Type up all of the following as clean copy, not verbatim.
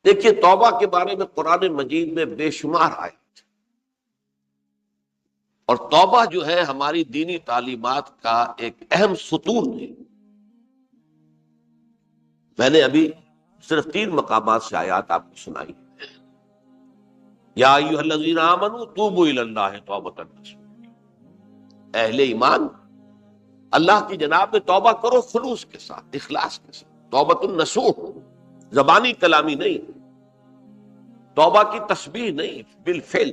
دیکھیے توبہ کے بارے میں قرآن مجید میں بے شمار آیات، اور توبہ جو ہے ہماری دینی تعلیمات کا ایک اہم ستون ہے۔ میں نے ابھی صرف 3 مقامات سے آیات آپ کو سنائی۔ یا ایھا الذین آمنوا توبوا الی اللہ توبۃ نصوحا، اہل ایمان اللہ کی جناب میں توبہ کرو خلوص کے ساتھ، اخلاص کے ساتھ۔ توبۃ النصوح، زبانی کلامی نہیں، توبہ کی تسبیح نہیں، بالفعل۔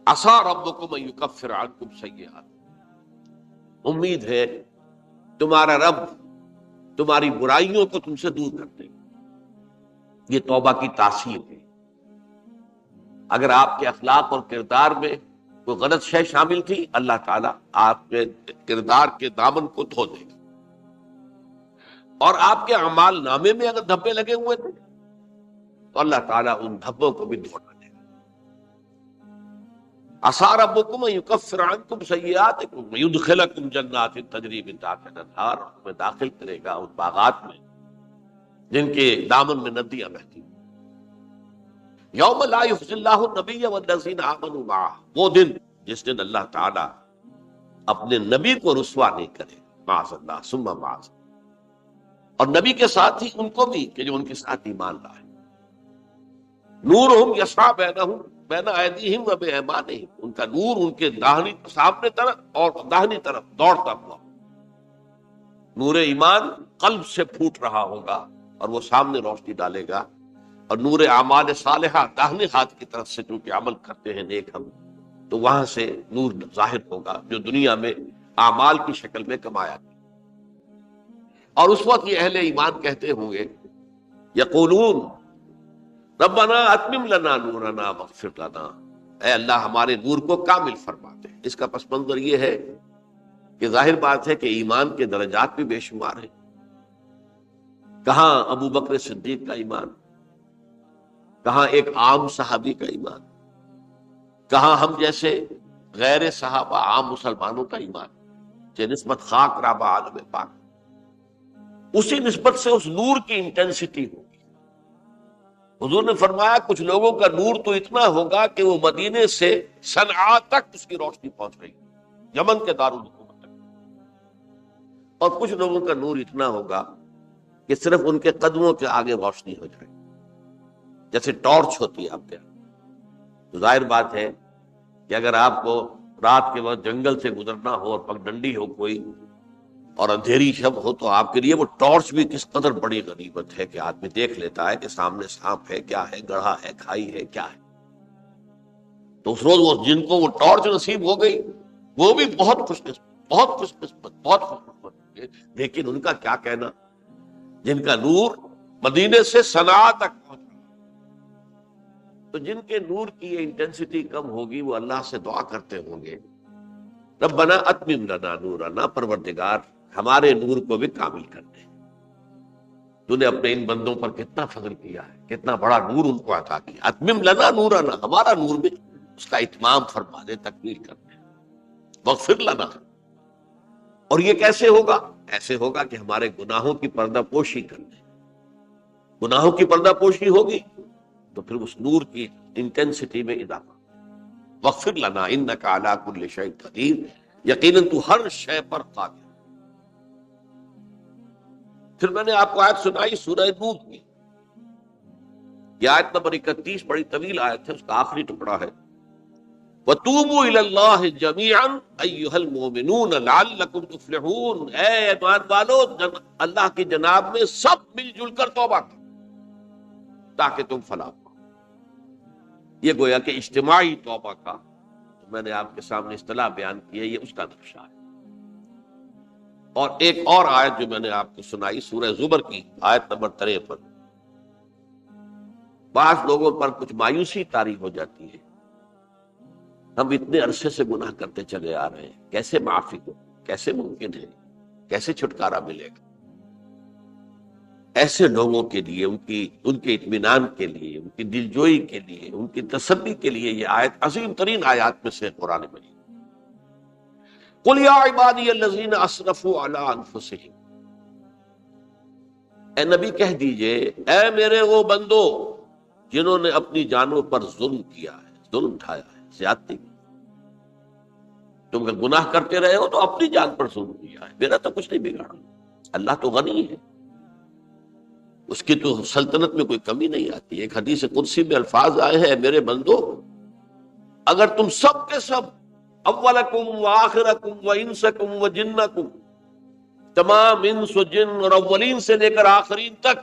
عسیٰ ربکم ان یکفر عنکم سیئات، امید ہے تمہارا رب تمہاری برائیوں کو تم سے دور کر دے۔ یہ توبہ کی تاثیر ہے۔ اگر آپ کے اخلاق اور کردار میں کوئی غلط شے شامل تھی، اللہ تعالیٰ آپ کے کردار کے دامن کو دھو دے گا، اور آپ کے اعمال نامے میں اگر دھبے لگے ہوئے تھے تو اللہ تعالیٰ ان دھبوں کو بھی دھو دے گا۔ عسیٰ ربکم ان یکفر عنکم سیئاتکم ویدخلکم جنات تجری من تحتہا الانہار، تمہیں داخل کرے گا ان باغات میں جن کے دامن میں ندیاں بہتی ہیں۔ یوم لا یخزی اللہ النبی والذین آمنوا معہ، وہ دن جس دن اللہ تعالیٰ اپنے نبی کو رسوا نہیں کرے، معاذ اللہ ثم معاذ، اور نبی کے ساتھ ہی ان کو بھی کہ جو ان کے ساتھ ایمان لائے۔ نورہم یسعی بینہم بین ایدیہم و بایمانہم، ان کا نور ان کے داہنی سامنے طرف اور داہنی طرف دوڑتا ہوا، نور ایمان قلب سے پھوٹ رہا ہوگا اور وہ سامنے روشنی ڈالے گا، اور نور اعمال صالحہ داہنے ہاتھ کی طرف سے چونکہ عمل کرتے ہیں نیک ہم، تو وہاں سے نور ظاہر ہوگا جو دنیا میں اعمال کی شکل میں کمایا گیا۔ اور اس وقت یہ اہل ایمان کہتے ہوں گے، یقولون ربنا اتمم لنا نورنا واغفر لنا، اے اللہ ہمارے نور کو کامل فرما دے۔ اس کا پس منظر یہ ہے کہ ظاہر بات ہے کہ ایمان کے درجات بھی بے شمار ہیں۔ کہاں ابو بکر صدیق کا ایمان، کہاں ایک عام صحابی کا ایمان، کہاں ہم جیسے غیر صحابہ عام مسلمانوں کا ایمان، کہ نسبت خاک رابہ عالم پاک، اسی نسبت سے اس نور کی انٹینسٹی ہوگی۔ حضور نے فرمایا کچھ لوگوں کا نور تو اتنا ہوگا کہ وہ مدینے سے صنعاء تک اس کی روشنی پہنچ رہی، یمن کے دارالحکومت تک، اور کچھ لوگوں کا نور اتنا ہوگا کہ صرف ان کے قدموں کے آگے روشنی ہو جائے، جیسے ٹارچ ہوتی ہے آپ کے یہاں۔ تو ظاہر بات ہے کہ اگر آپ کو رات کے وقت جنگل سے گزرنا ہو اور پگڈنڈی ہو کوئی اور اندھیری شب ہو، تو آپ کے لیے وہ ٹارچ بھی کس قدر بڑی غنیمت ہے کہ آدمی دیکھ لیتا ہے کہ سامنے سانپ ہے، کیا ہے، گڑھا ہے، کھائی ہے، کیا ہے۔ تو اس روز وہ جن کو وہ ٹارچ نصیب ہو گئی وہ بھی بہت خوش قسمت، بہت خوش قسمت، بہت خوش قسمت ہوگے۔ لیکن ان کا کیا کہنا جن کا نور مدینے سے صنعاء تک پہنچ رہا، تو جن کے نور کی یہ انٹینسٹی کم ہوگی وہ اللہ سے دعا کرتے ہوں گے، ربنا اتمم لنا نورنا، پروردگار ہمارے نور کو بھی کامل کر دے۔ تو نے اپنے ان بندوں پر کتنا فضل کیا ہے، کتنا بڑا نور ان کو عطا کیا۔ اتمم لنا نورنا، ہمارا نور بھی اس کا اتمام فرما دے، تکمیل کر دے۔ واغفر لنا، اور یہ کیسے ہوگا؟ ایسے ہوگا کہ ہمارے گناہوں کی پردہ پوشی کر دے۔ گناہوں کی پردہ پوشی ہوگی تو پھر اس نور کی انٹینسٹی میں اضافہ۔ واغفر لنا انک علی کل شیء قدیر، یقیناً تو ہر شے پر قادر۔ پھر میں نے آپ کو آیت سنائی سورہ نور کی، یہ آیت نمبر 31، بڑی طویل آیت ہے، اس کا آخری ٹکڑا ہے، وَتُوبُوا إِلَى اللَّهِ جَمِيعًا أَيُّهَا الْمُؤْمِنُونَ لَعَلَّكُمْ تُفْلِحُونَ، اے ایمان والو اللہ کی جناب میں سب مل جل کر توبہ کرو تاکہ تم فلاح پاؤ۔ یہ گویا کہ اجتماعی توبہ کا میں نے آپ کے سامنے اصطلاح بیان کی ہے، یہ اس کا نقشہ ہے۔ اور ایک اور آیت جو میں نے آپ کو سنائی سورہ زمر کی آیت نمبر 53، بعض لوگوں پر کچھ مایوسی طاری ہو جاتی ہے، ہم اتنے عرصے سے گناہ کرتے چلے آ رہے ہیں، کیسے معافی ہو، کیسے ممکن ہے، کیسے چھٹکارا ملے گا؟ ایسے لوگوں کے لیے ان کے اطمینان کے لیے، ان کی دلجوئی کے لیے، ان کی تسلی کے لیے یہ آیت عظیم ترین آیات میں سے قرآن مجید۔ قل یا عبادی الذین اسرفوا علی انفسہم، اے نبی کہہ دیجئے اے میرے وہ بندو جنہوں نے اپنی جانوں پر ظلم کیا ہے، ظلم اٹھایا ہے، زیادتی کی۔ تم اگر گناہ کرتے رہے ہو تو اپنی جان پر ظلم کیا ہے، میرا تو کچھ نہیں بگاڑا۔ اللہ تو غنی ہے، اس کی تو سلطنت میں کوئی کمی نہیں آتی۔ ایک حدیث قدسی میں الفاظ آئے ہیں، میرے بندو اگر تم سب کے سب، اولکم و آخرکم و انسکم و جنکم، تمام انس و جن اور اولین سے لے کر آخرین تک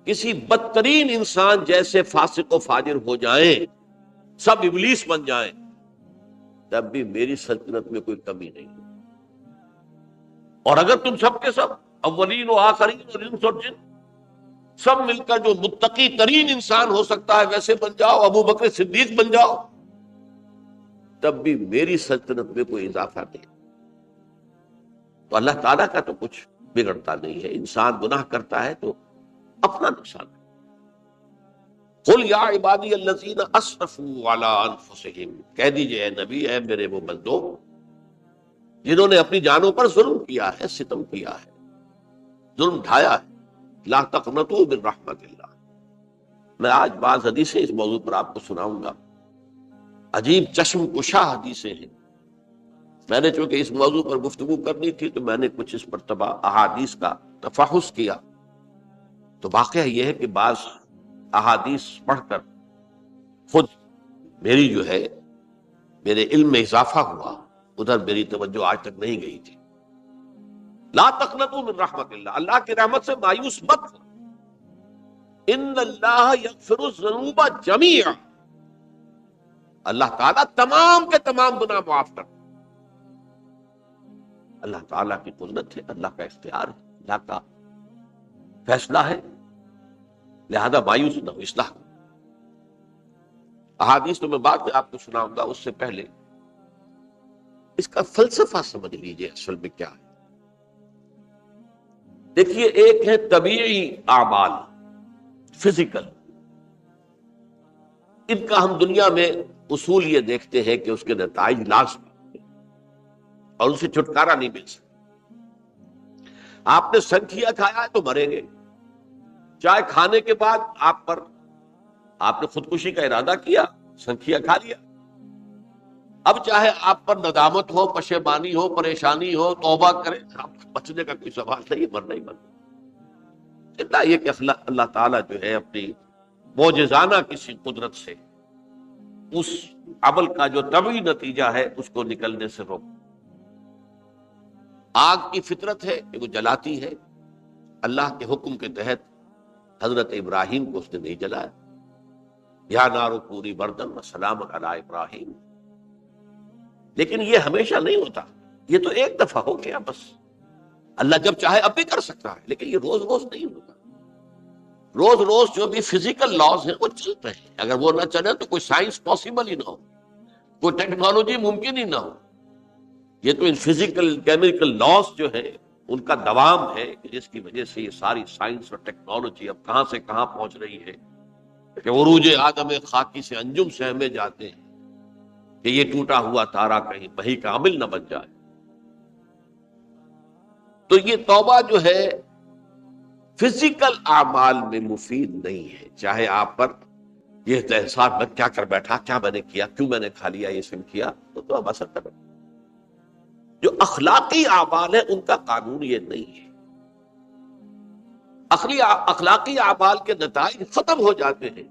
کسی بدترین انسان جیسے فاسق و فاجر ہو جائیں، سب ابلیس بن جائیں، تب بھی میری سلطنت میں کوئی کمی نہیں۔ اور اگر تم سب کے سب اولین و آخرین اور انس اور جن سب مل کر جو متقی ترین انسان ہو سکتا ہے ویسے بن جاؤ، ابو بکر صدیق بن جاؤ، تب بھی میری سلطنت میں کوئی اضافہ نہیں۔ تو اللہ تعالیٰ کا تو کچھ بگڑتا نہیں ہے، انسان گناہ کرتا ہے تو اپنا نقصان ہے۔ قل یا عبادی الذین اسرفوا علی انفسہم، کہہ دیجئے اے نبی، اے میرے وہ بندو جنہوں نے اپنی جانوں پر ظلم کیا ہے، ستم کیا ہے، ظلم ڈھایا ہے، لا تقنطوا من رحمت اللہ۔ میں آج بعض حدیثیں اس موضوع پر آپ کو سناؤں گا، عجیب چشم کشا حدیثیں ہیں۔ میں نے چونکہ اس موضوع پر گفتگو کرنی تھی تو میں نے کچھ اس مرتبہ احادیث کا تفحص کیا، تو واقعہ یہ ہے کہ بعض احادیث پڑھ کر خود میری جو ہے میرے علم میں اضافہ ہوا، ادھر میری توجہ آج تک نہیں گئی تھی۔ لا تقنطوا من رحمت اللہ، اللہ کی رحمت سے مایوس مت ہو۔ ان اللہ یغفر الذنوب جميعا، اللہ تعالیٰ تمام کے تمام گناہ معاف کرتا۔ اللہ تعالیٰ کی قدرت ہے، اللہ کا اختیار ہے، اللہ کا فیصلہ ہے، لہذا مایوس نہ ہو، اصلاح کرو۔ احادیث تو میں بعد میں آپ کو سناؤں گا، اس سے پہلے اس کا فلسفہ سمجھ لیجئے اصل میں کیا ہے۔ دیکھیے، ایک ہے طبیعی اعمال، فزیکل، ان کا ہم دنیا میں اصول یہ دیکھتے ہیں کہ اس کے نتائج لازمی اور ان سے چھٹکارا نہیں مل سکتا۔ آپ نے سنکھیا کھایا ہے تو مریں گے، چائے کھانے کے بعد آپ نے خودکشی کا ارادہ کیا، سنکھیا کھا لیا، اب چاہے آپ پر ندامت ہو، پشیمانی ہو، پریشانی ہو، توبہ کریں، بچنے کا کوئی سوال نہیں، مرنا ہی مرنا۔ اتنا یہ کہ اللہ تعالیٰ جو ہے اپنی معجزانہ کسی قدرت سے اس عمل کا جو طبعی نتیجہ ہے اس کو نکلنے سے روک۔ آگ کی فطرت ہے کہ وہ جلاتی ہے، اللہ کے حکم کے تحت حضرت ابراہیم کو اس نے نہیں جلایا، یا نار کونی بردن وسلام علی ابراہیم۔ لیکن یہ ہمیشہ نہیں ہوتا، یہ تو ایک دفعہ ہو گیا بس۔ اللہ جب چاہے اب بھی کر سکتا ہے، لیکن یہ روز روز نہیں ہوتا۔ روز روز جو بھی فزیکل لاز ہیں وہ چلتے ہیں، اگر وہ نہ چلے تو کوئی سائنس پاسبل ہی نہ ہو، کوئی ٹیکنالوجی ممکن ہی نہ ہو۔ یہ تو ان فزیکل کیمیکل لاز جو ہیں ان کا دوام ہے کہ جس کی وجہ سے یہ ساری سائنس اور ٹیکنالوجی اب کہاں سے کہاں پہنچ رہی ہے کہ عروج آدم خاکی سے انجم سے ہمیں جاتے ہیں کہ یہ ٹوٹا ہوا تارا کہیں وحی کا عامل نہ بن جائے۔ تو یہ توبہ جو ہے فزیکل اعمال میں مفید نہیں ہے، چاہے آپ پر یہ احساس میں کیا کر بیٹھا، کیا میں نے کیا، کیوں میں نے کھا لیا، یہ سن کیا، تو اب اثر کر۔ جو اخلاقی اعمال ہے ان کا قانون یہ نہیں ہے۔ اخلاقی اعمال کے نتائج ختم ہو جاتے ہیں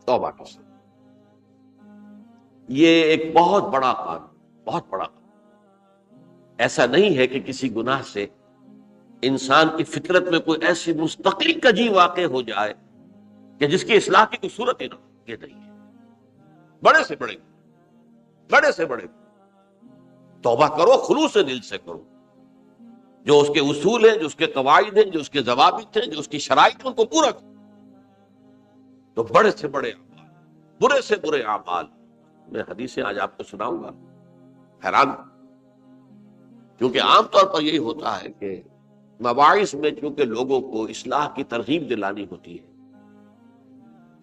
توبہ کے ساتھ۔ یہ ایک بہت بڑا قانون، بہت بڑا قانون۔ ایسا نہیں ہے کہ کسی گناہ سے انسان کی فطرت میں کوئی ایسی مستقل کجی واقع ہو جائے کہ جس کی اصلاح کی کوئی صورت ہی نہ ہو، یہ نہیں ہے۔ بڑے سے بڑے توبہ کرو، خلوص دل سے کرو، جو اس کے اصول ہیں، جو اس کے قواعد ہیں، جو اس کے ضوابط ہیں، جو اس کی شرائط ہیں، ان کو پورا کرو۔ تو بڑے سے بڑے اعمال، برے سے برے اعمال، میں حدیثیں آج آپ کو سناؤں گا، حیران، کیونکہ عام طور پر یہی ہوتا ہے کہ مواعظ میں چونکہ لوگوں کو اصلاح کی ترغیب دلانی ہوتی ہے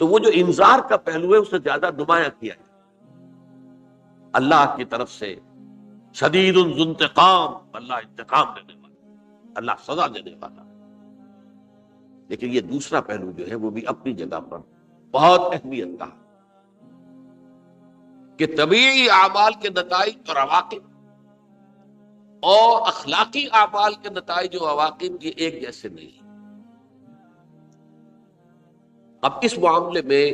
تو وہ جو انذار کا پہلو ہے اسے زیادہ نمایاں کیا ہے۔ اللہ کی طرف سے شدید ذو انتقام، اللہ انتقام دینے والا، اللہ سزا دینے والا ہے۔ لیکن یہ دوسرا پہلو جو ہے وہ بھی اپنی جگہ پر بہت اہمیت کا ہے کہ طبیعی اعمال کے نتائج اور عواقب اور اخلاقی اعمال کے نتائج و عواقب یہ ایک جیسے نہیں ہیں۔ اب اس معاملے میں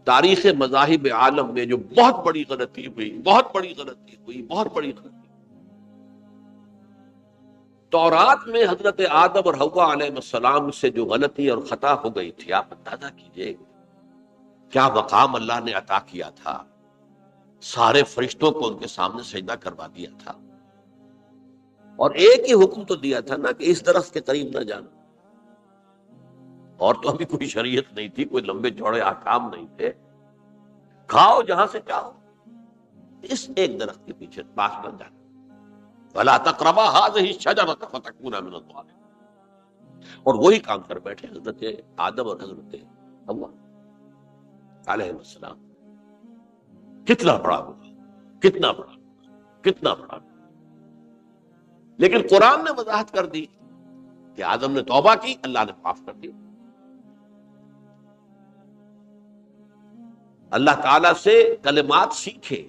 تاریخ مذاہب عالم میں جو بہت بڑی غلطی ہوئی، تورات میں حضرت آدم اور حوا علیہ السلام سے جو غلطی اور خطا ہو گئی تھی، آپ اندازہ کیجئے کیا مقام اللہ نے عطا کیا تھا، سارے فرشتوں کو ان کے سامنے سجدہ کروا دیا تھا، اور ایک ہی حکم تو دیا تھا نا کہ اس درخت کے قریب نہ جانا، اور تو ابھی کوئی شریعت نہیں تھی، کوئی لمبے چوڑے احکام نہیں تھے، کھاؤ جہاں سے چاہو، اس ایک درخت کے پیچھے پاس نہ جانا، وَلَا تَقْرَبَا هَٰذِهِ الشَّجَرَةَ فَتَكُونَا مِنَ الظَّالِمِينَ۔ اور وہی کام کر بیٹھے حضرت آدم اور حضرت حوا علیہ السلام۔ کتنا بڑا ہوا، کتنا بڑا، کتنا بڑا۔ لیکن قرآن نے وضاحت کر دی کہ آدم نے توبہ کی، اللہ نے معاف کر دیا۔ اللہ تعالیٰ سے کلمات سیکھے،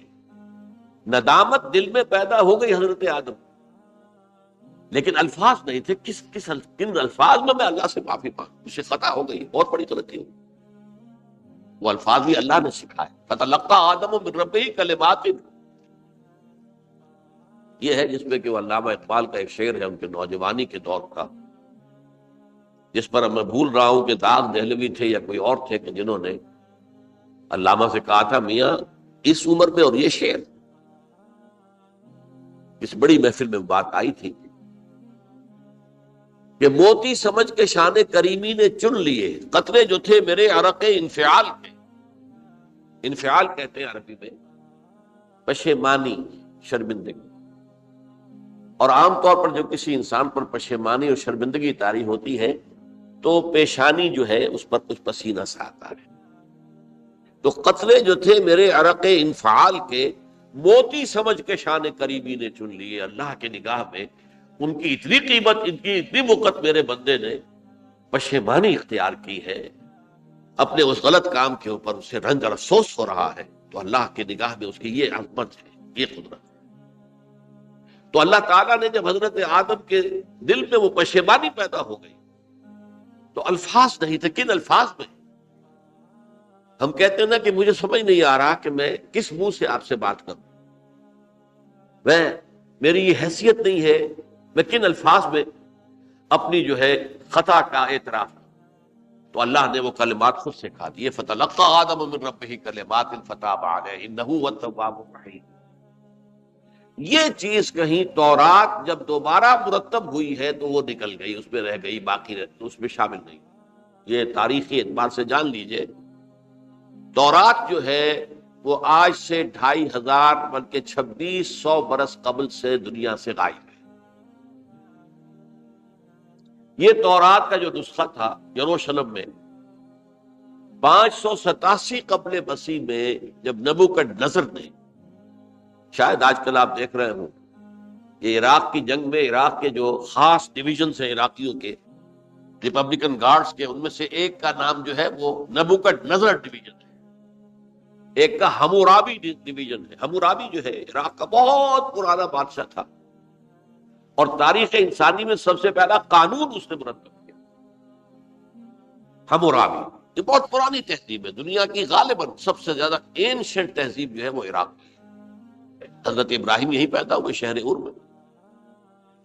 ندامت دل میں پیدا ہو گئی حضرت آدم، لیکن الفاظ نہیں تھے، کن الفاظ میں اللہ سے معافی مانگ، اسے خطا ہو گئی، اور بڑی غلطی ہو گئی، وہ الفاظ بھی اللہ نے سکھائے، فَتَلَقَّىٰ آدَمُ مِن رَبِّهِ كَلِمَاتٍ۔ یہ ہے جس میں کہ وہ علامہ اقبال کا ایک شعر ہے ان کے نوجوانی کے دور کا، جس پر میں بھول رہا ہوں کہ داغ دہلوی تھے یا کوئی اور تھے کہ جنہوں نے علامہ سے کہا تھا میاں اس عمر میں اور یہ شعر، اس بڑی محفل میں بات آئی تھی کہ موتی سمجھ کے شان کریمی نے چن لیے قطرے جو تھے میرے عرق انفعال کے۔ انفعال کہتے ہیں عربی میں پشیمانی، شرمندگی، اور عام طور پر جب کسی انسان پر پشیمانی اور شرمندگی طاری ہوتی ہے تو پیشانی جو ہے اس پر کچھ پسینہ سا آتا ہے۔ تو قطرے جو تھے میرے عرق انفعال کے، موتی سمجھ کے شان کریمی نے چن لیے، اللہ کے نگاہ میں ان کی اتنی قیمت، ان کی اتنی وقت میرے بندے نے پشیمانی اختیار کی ہے، اپنے اس غلط کام کے اوپر اسے رنج اور افسوس ہو رہا ہے، تو اللہ کی نگاہ میں اس کی یہ عظمت ہے، یہ قدرت ہے۔ تو اللہ تعالیٰ نے جب حضرت آدم کے دل میں وہ پشیمانی پیدا ہو گئی تو الفاظ نہیں تھے، کن الفاظ میں؟ ہم کہتے ہیں نا کہ مجھے سمجھ نہیں آ رہا کہ میں کس منہ سے آپ سے بات کروں، میری یہ حیثیت نہیں ہے، میں کن الفاظ میں اپنی جو ہے خطا کا اعتراف کروں۔ تو اللہ نے وہ کلمات خود سکھا دیے، فَتَلَقَّىٰ آدَمُ مِن رَبِّهِ كَلِمَاتٍ فَتَابَ عَلَيْهِ إِنَّهُ هُوَ التَّوَّابُ الرَّحِيمُ۔ یہ چیز کہیں تورات جب دوبارہ مرتب ہوئی ہے تو وہ نکل گئی، اس میں رہ گئی، باقی اس میں شامل نہیں۔ یہ تاریخی اعتبار سے جان لیجئے، تورات جو ہے وہ آج سے 2500 بلکہ 2600 برس قبل سے دنیا سے غائب ہے۔ یہ تورات کا جو نسخہ تھا یروشلم میں 587 قبل مسیح میں، جب نبوکدنضر نے، شاید آج کل آپ دیکھ رہے ہوں کہ عراق کی جنگ میں عراق کے جو خاص ڈویژنز ہیں عراقیوں کے، ریپبلکن گارڈز کے، ان میں سے ایک کا نام جو ہے وہ نبوکدنضر ڈویژن ہے، ایک کا حمورابی ڈویژن ہے۔ حمورابی جو ہے عراق کا بہت پرانا بادشاہ تھا، اور تاریخ انسانی میں سب سے پہلا قانون اس نے مرتب کیا، حمورابی۔ یہ بہت پرانی تہذیب ہے، دنیا کی غالباً سب سے زیادہ اینشنٹ تہذیب جو ہے وہ عراق کی ہے۔ حضرت ابراہیم یہی پیدا ہوئے شہر عور میں۔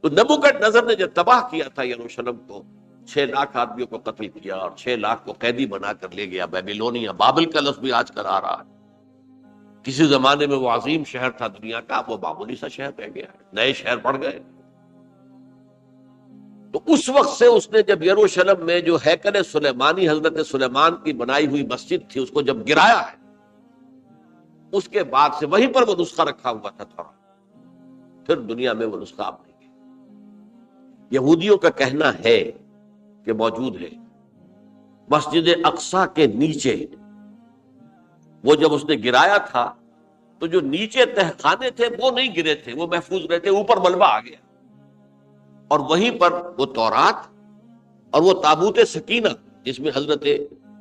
تو نبوکدنضر نے جب تباہ کیا تھا یروشلم کو، 6 لاکھ آدمیوں کو قتل کیا اور 6 لاکھ کو قیدی بنا کر لے گیا بیبیلونیا، بابل کا لفظ بھی آج کل آ رہا ہے۔ کسی زمانے میں وہ عظیم شہر تھا دنیا کا، وہ معمولی سا شہر رہ گیا، نئے شہر بڑھ گئے۔ تو اس وقت سے اس نے جب یروشلم میں جو ہیکل سلیمانی حضرت سلیمان کی بنائی ہوئی مسجد تھی اس کو جب گرایا ہے، اس کے بعد سے وہیں پر وہ نسخہ رکھا ہوا تھا تھوڑا، پھر دنیا میں وہ نسخہ آپ نہیں ہے۔ یہودیوں کا کہنا ہے کہ موجود ہے مسجد اقصی کے نیچے، وہ جب اس نے گرایا تھا تو جو نیچے تہخانے تھے وہ نہیں گرے تھے، وہ محفوظ رہتے، اوپر ملبہ آ گیا، اور وہیں پر وہ تورات اور وہ تابوت سکینہ جس میں حضرت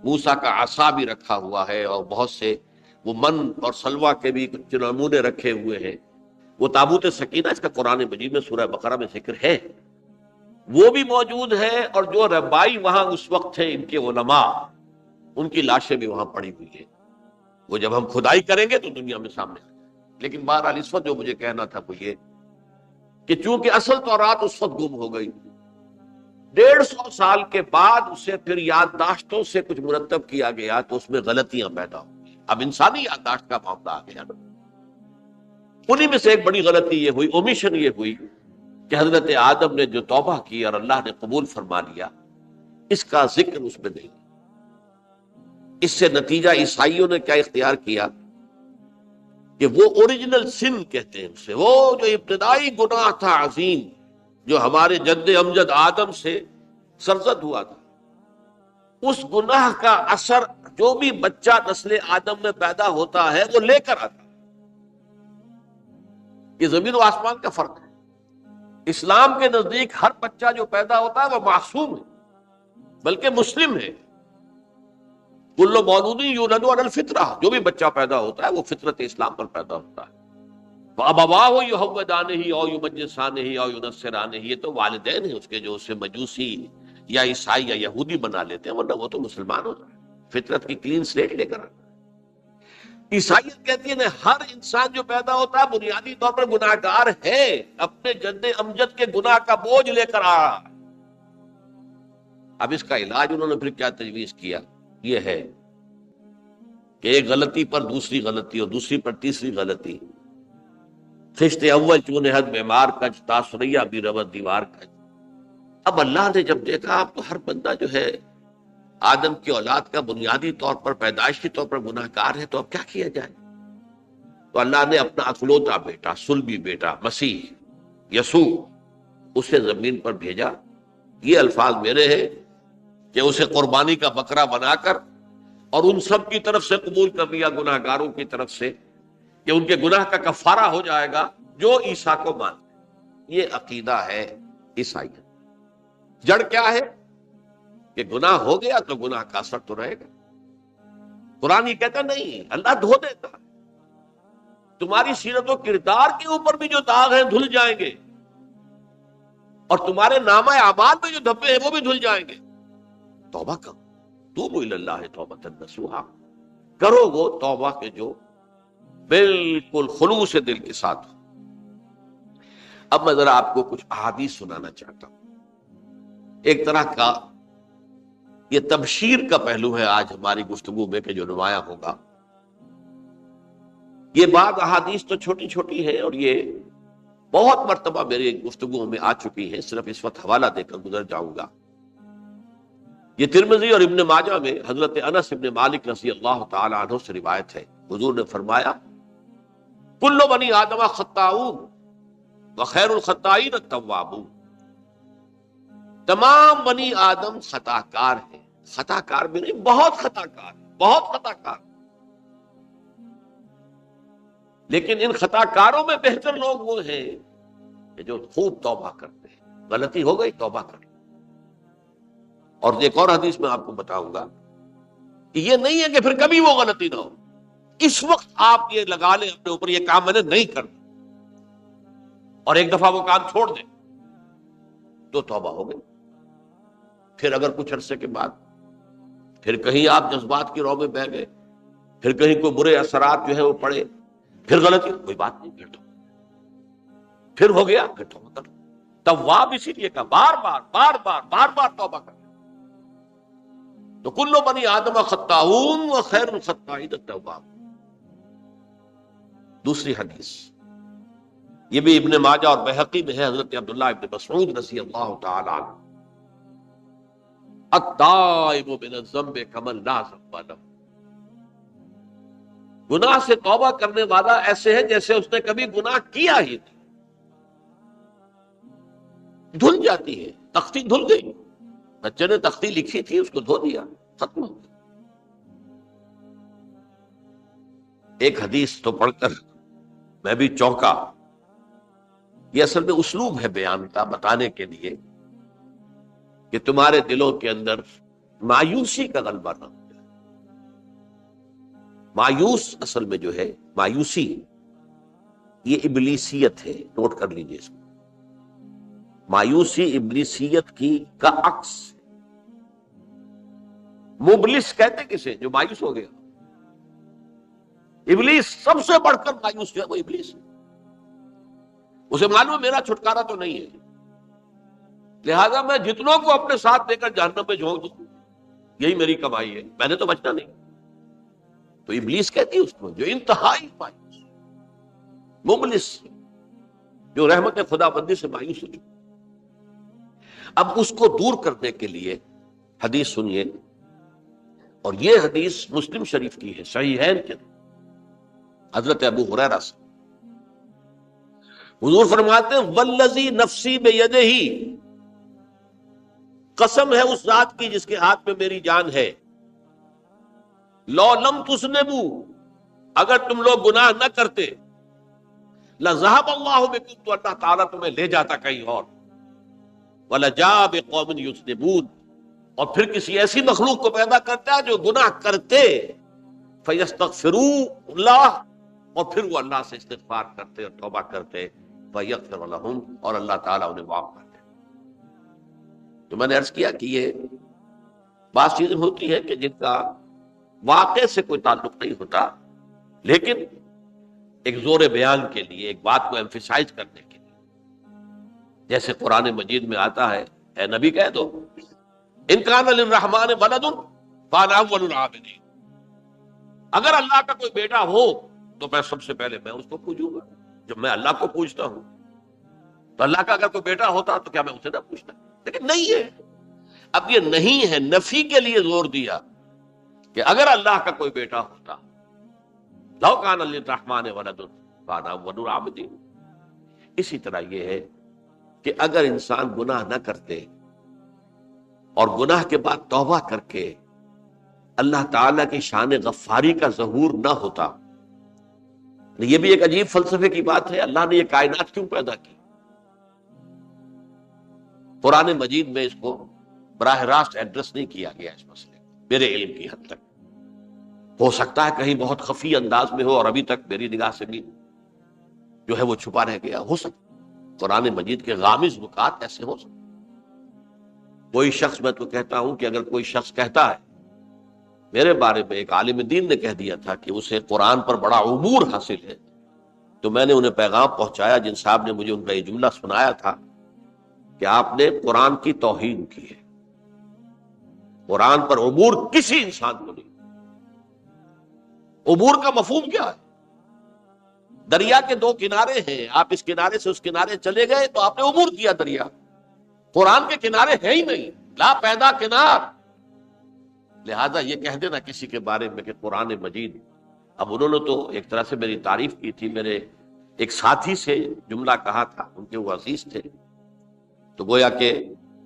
موسیٰ کا عصا بھی رکھا ہوا ہے اور بہت سے وہ من اور سلوہ کے بھی کچھ نمونے رکھے ہوئے ہیں، وہ تابوت سکینہ اس کا قرآن مجید میں سورہ بقرہ میں ذکر ہے، وہ بھی موجود ہے۔ اور جو ربائی وہاں اس وقت تھے ان کے علماء، ان کی لاشیں بھی وہاں پڑی ہوئی ہیں، وہ جب ہم کھدائی کریں گے تو دنیا میں سامنے آ جائے۔ لیکن بہرحال اس وقت جو مجھے کہنا تھا وہ یہ کہ چونکہ اصل تورات اس وقت گم ہو گئی، 150 سال کے بعد اسے پھر یادداشتوں سے کچھ مرتب کیا گیا تو اس میں غلطیاں پیدا ہوئی۔ اب انسانی یادداشت کا معاملہ آ گیا نا، انہی میں سے ایک بڑی غلطی یہ ہوئی، اومیشن یہ ہوئی کہ حضرت آدم نے جو توبہ کی اور اللہ نے قبول فرما لیا، اس کا ذکر اس میں نہیں۔ اس سے نتیجہ عیسائیوں نے کیا اختیار کیا کہ وہ اوریجنل سن کہتے ہیں اسے، وہ جو ابتدائی گناہ تھا عظیم، جو ہمارے جد امجد آدم سے سرزد ہوا تھا، اس گناہ کا اثر جو بھی بچہ نسل آدم میں پیدا ہوتا ہے وہ لے کر آتا ہے۔ یہ زمین و آسمان کا فرق ہے۔ اسلام کے نزدیک ہر بچہ جو پیدا ہوتا ہے وہ معصوم ہے، بلکہ مسلم ہے۔ کل مولود یولد علی الفطرہ، جو بھی بچہ پیدا ہوتا ہے وہ فطرت اسلام پر پیدا ہوتا ہے۔ وَأَبَوَاهُ يُهَوِّدَانِهِ أَوْ يُمَجِّسَانِهِ أَوْ يُنَصِّرَانِهِ، یہ تو والدین ہیں اس کے جو اسے مجوسی یا عیسائی یا یہودی بنا لیتے ہیں، ورنہ وہ تو مسلمان ہوتا ہے، فطرت کی کلین سلیٹ لے کر آتا ہے۔ عیسائیت کہتی ہے ہر انسان جو پیدا ہوتا ہے بنیادی طور پر گناہگار ہے، اپنے جد امجد کے گناہ کا بوجھ لے کر آ رہا ہے۔ اب اس کا علاج انہوں نے پھر کیا تجویز کیا، یہ ہے کہ ایک غلطی پر دوسری غلطی اور دوسری پر تیسری غلطی، خشت اول چون حد بیمار کج تاثریہ بھی ربط دیوار کج۔ اب اللہ نے جب دیکھا اب تو ہر بندہ جو ہے آدم کی اولاد کا بنیادی طور پر پیدائشی طور پر گناہ گار ہے، تو اب کیا کیا جائے؟ تو اللہ نے اپنا اکلوتا بیٹا، صلبی بیٹا مسیح یسوع اسے زمین پر بھیجا۔ یہ الفاظ میرے ہیں کہ اسے قربانی کا بکرا بنا کر اور ان سب کی طرف سے قبول کر لیا، گناہ گاروں کی طرف سے، کہ ان کے گناہ کا کفارہ ہو جائے گا جو عیسیٰ کو مانتے۔ یہ عقیدہ ہے عیسائیت۔ جڑ کیا ہے کہ گناہ ہو گیا تو گناہ کا اثر تو رہے گا۔ قرآن یہ کہتا نہیں، اللہ دھو دیتا ہے، تمہاری سیرت و کردار کے اوپر بھی جو داغ ہیں دھل جائیں گے، اور تمہارے نامہ اعمال میں جو دھبے ہیں وہ بھی دھل جائیں گے۔ توبہ کرو، توبوا الی اللہ توبۃ نصوحا، کرو وہ توبہ کے جو بالکل خلوص دل کے ساتھ۔ اب میں ذرا آپ کو کچھ احادیث سنانا چاہتا ہوں۔ ایک طرح کا یہ تبشیر کا پہلو ہے آج ہماری گفتگو میں کہ جو نمایاں ہوگا۔ یہ بعض احادیث تو چھوٹی چھوٹی ہے اور یہ بہت مرتبہ میری گفتگو میں آ چکی ہے، صرف اس وقت حوالہ دے کر گزر جاؤں گا۔ یہ ترمذی اور ابن ماجہ میں حضرت انس ابن مالک رضی اللہ تعالی عنہ سے روایت ہے، حضور نے فرمایا کل بنی آدم خطاؤون وخیر الخطائین التوابون، تمام بنی آدم خطا کار ہیں، خطا کار بھی نہیں، بہت خطا کار، بہت خطا کار، لیکن ان خطا کاروں میں بہتر لوگ وہ ہیں کہ جو خوب توبہ کرتے ہیں۔ غلطی ہو گئی توبہ کر۔ اور ایک اور حدیث میں آپ کو بتاؤں گا کہ یہ نہیں ہے کہ پھر کبھی وہ غلطی نہ ہو، اس وقت آپ یہ لگا لیں اپنے اوپر یہ کام میں نے نہیں کرنا، اور ایک دفعہ وہ کام چھوڑ دیں تو توبہ ہو گئی۔ پھر اگر کچھ عرصے کے بعد پھر کہیں آپ جذبات کی رو میں بہہ گئے، پھر کہیں کوئی برے اثرات جو ہے وہ پڑے، پھر غلطی، کوئی بات نہیں، پھر تو پھر ہو گیا، پھر توبہ کرو۔ تواب اسی لیے کہا بار بار بار بار بار بار توبہ کر۔ تو کل بنی آدم خطاؤون وخیر الخطائین التواب۔ دوسری حدیث یہ بھی ابن ماجہ اور بہقی میں ہے، حضرت عبداللہ ابن مسعود رضی اللہ تعالی عنہ، التائب من الذنب کمن لا ذنب لہ، گناہ سے توبہ کرنے والا ایسے ہے جیسے اس نے کبھی گناہ کیا ہی نہیں۔ دھل جاتی ہے، تختی دھل گئی، بچے نے تختی لکھی تھی اس کو دھو دیا، ختم ہو گیا۔ ایک حدیث تو پڑھ کر میں بھی چونکا یہ اصل میں اسلوب ہے بیان کا، بتانے کے لیے کہ تمہارے دلوں کے اندر مایوسی کا غلبہ نہ ہو جائے۔ مایوس اصل میں جو ہے مایوسی، یہ ابلیسیت ہے، نوٹ کر لیجئے اس کو۔ مایوسی ابلیسیت کا عکس۔ مبلس کہتے کسے؟ جو مایوس ہو گیا۔ ابلیس سب سے بڑھ کر مایوس جو ہے وہ ابلیس ہے۔ اسے معلوم میرا چھٹکارا تو نہیں ہے، لہذا میں جتنوں کو اپنے ساتھ لے کر جہنم میں جھونک دوں، یہی میری کمائی ہے، میں نے تو بچنا نہیں۔ تو ابلیس کہتی ہے اس کو جو انتہائی مایوس، مبلس، جو رحمت خدا بندی سے مایوس ہو چکا۔ اب اس کو دور کرنے کے لیے حدیث سنیے، اور یہ حدیث مسلم شریف کی ہے، صحیحین کے حضرت ابو ہریرہ سے حضور فرماتے ہیں والذی نفسی بیدہ، قسم ہے اس ذات کی جس کے ہاتھ میں میری جان ہے، لو لم تذنبوا، اگر تم لوگ گناہ نہ کرتے، لذهب اللہ بکم، تو اللہ تعالیٰ تمہیں لے جاتا کہیں اور، ولجاء بقوم یذنبون، اور پھر کسی ایسی مخلوق کو پیدا کرتا ہے جو گناہ کرتے، فیستغفروا اللہ، اور پھر وہ اللہ سے استغفار کرتے اور توبہ کرتے، فیغفر لہم، اور اللہ تعالیٰ انہیں معاف کرتے۔ تو میں نے عرض کیا کہ یہ بعض چیزیں ہوتی ہیں کہ جن کا واقع سے کوئی تعلق نہیں ہوتا، لیکن ایک زور بیان کے لیے، ایک بات کو ایمفیسائز کرنے کے لیے، جیسے قرآن مجید میں آتا ہے، اے نبی کہہ دو ان کان للرحمن ولد فانا اول العابدین، اگر اللہ کا کوئی بیٹا ہو تو میں سب سے پہلے میں اس کو پوجوں گا۔ جب میں اللہ کو پوجتا ہوں تو اللہ کا اگر کوئی بیٹا ہوتا تو کیا میں اسے نہ پوچھتا؟ لیکن نہیں ہے۔ اب یہ نہیں ہے، نفی کے لیے زور دیا کہ اگر اللہ کا کوئی بیٹا ہوتا، لو کان للرحمن ولد فانا اول العابدین۔ اسی طرح یہ ہے کہ اگر انسان گناہ نہ کرتے اور گناہ کے بعد توبہ کر کے اللہ تعالیٰ کی شان غفاری کا ظہور نہ ہوتا، یہ بھی ایک عجیب فلسفے کی بات ہے۔ اللہ نے یہ کائنات کیوں پیدا کی؟ قرآن مجید میں اس کو براہ راست ایڈریس نہیں کیا گیا اس مسئلے میرے علم کی حد تک، ہو سکتا ہے کہیں بہت خفی انداز میں ہو اور ابھی تک میری نگاہ سے بھی جو ہے وہ چھپا رہ گیا، ہو سکتا قرآن مجید کے غامض نکات ایسے ہو سکتے۔ کوئی شخص، میں تو کہتا ہوں کہ اگر کوئی شخص کہتا ہے، میرے بارے میں ایک عالم دین نے کہہ دیا تھا کہ اسے قرآن پر بڑا عبور حاصل ہے، تو میں نے انہیں پیغام پہنچایا، جن صاحب نے مجھے ان کا یہ جملہ سنایا تھا کہ آپ نے قرآن کی توہین کی ہے، قرآن پر عبور کسی انسان کو نہیں۔ عبور کا مفہوم کیا ہے؟ دریا کے دو کنارے ہیں، آپ اس کنارے سے اس کنارے چلے گئے تو آپ نے عبور کیا دریا۔ قرآن کے کنارے ہیں ہی نہیں، لا پیدا کنار۔ لہذا یہ کہہ دینا کسی کے بارے میں کہ قرآن مجید، اب انہوں نے تو ایک طرح سے میری تعریف کی تھی، میرے ایک ساتھی سے جملہ کہا تھا، ان کے وہ عزیز تھے، تو گویا کہ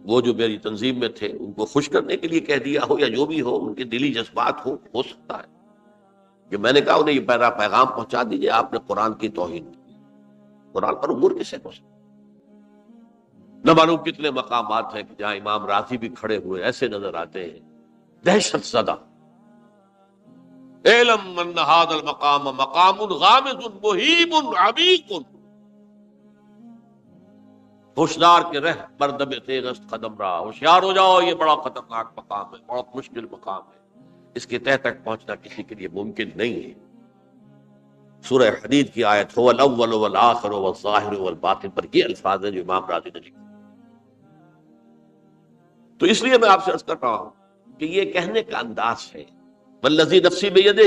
وہ جو میری تنظیم میں تھے ان کو خوش کرنے کے لیے کہہ دیا ہو، یا جو بھی ہو، ان کے دلی جذبات ہو سکتا ہے کہ میں نے کہا انہیں یہ میرا پیغام پہنچا دیجئے، آپ نے قرآن کی توہین کی۔ قرآن پر عبور کسے ہو سکتا؟ نہ معلوم کتنے مقامات ہیں کہ جہاں امام راضی بھی کھڑے ہوئے ایسے نظر آتے ہیں، دہشت زدہ، اعلم ان ھذا المقام مقام غامض مہیب عمیق، ہوشیار کے رہ بردم تیغست قدم رہا، ہوشیار ہو جاؤ، یہ بڑا خطرناک مقام ہے، بہت مشکل مقام ہے، اس کے تہ تک پہنچنا کسی کے لیے ممکن نہیں ہے۔ سورہ حدید کی آیت هو الاول والآخر والظاہر والباطن پر یہ الفاظ ہیں جو امام راضی نے لکھے۔ تو اس لیے میں آپ سے عرض کر رہا ہوں کہ یہ کہنے کا انداز ہے، والذی نفسی بیدہ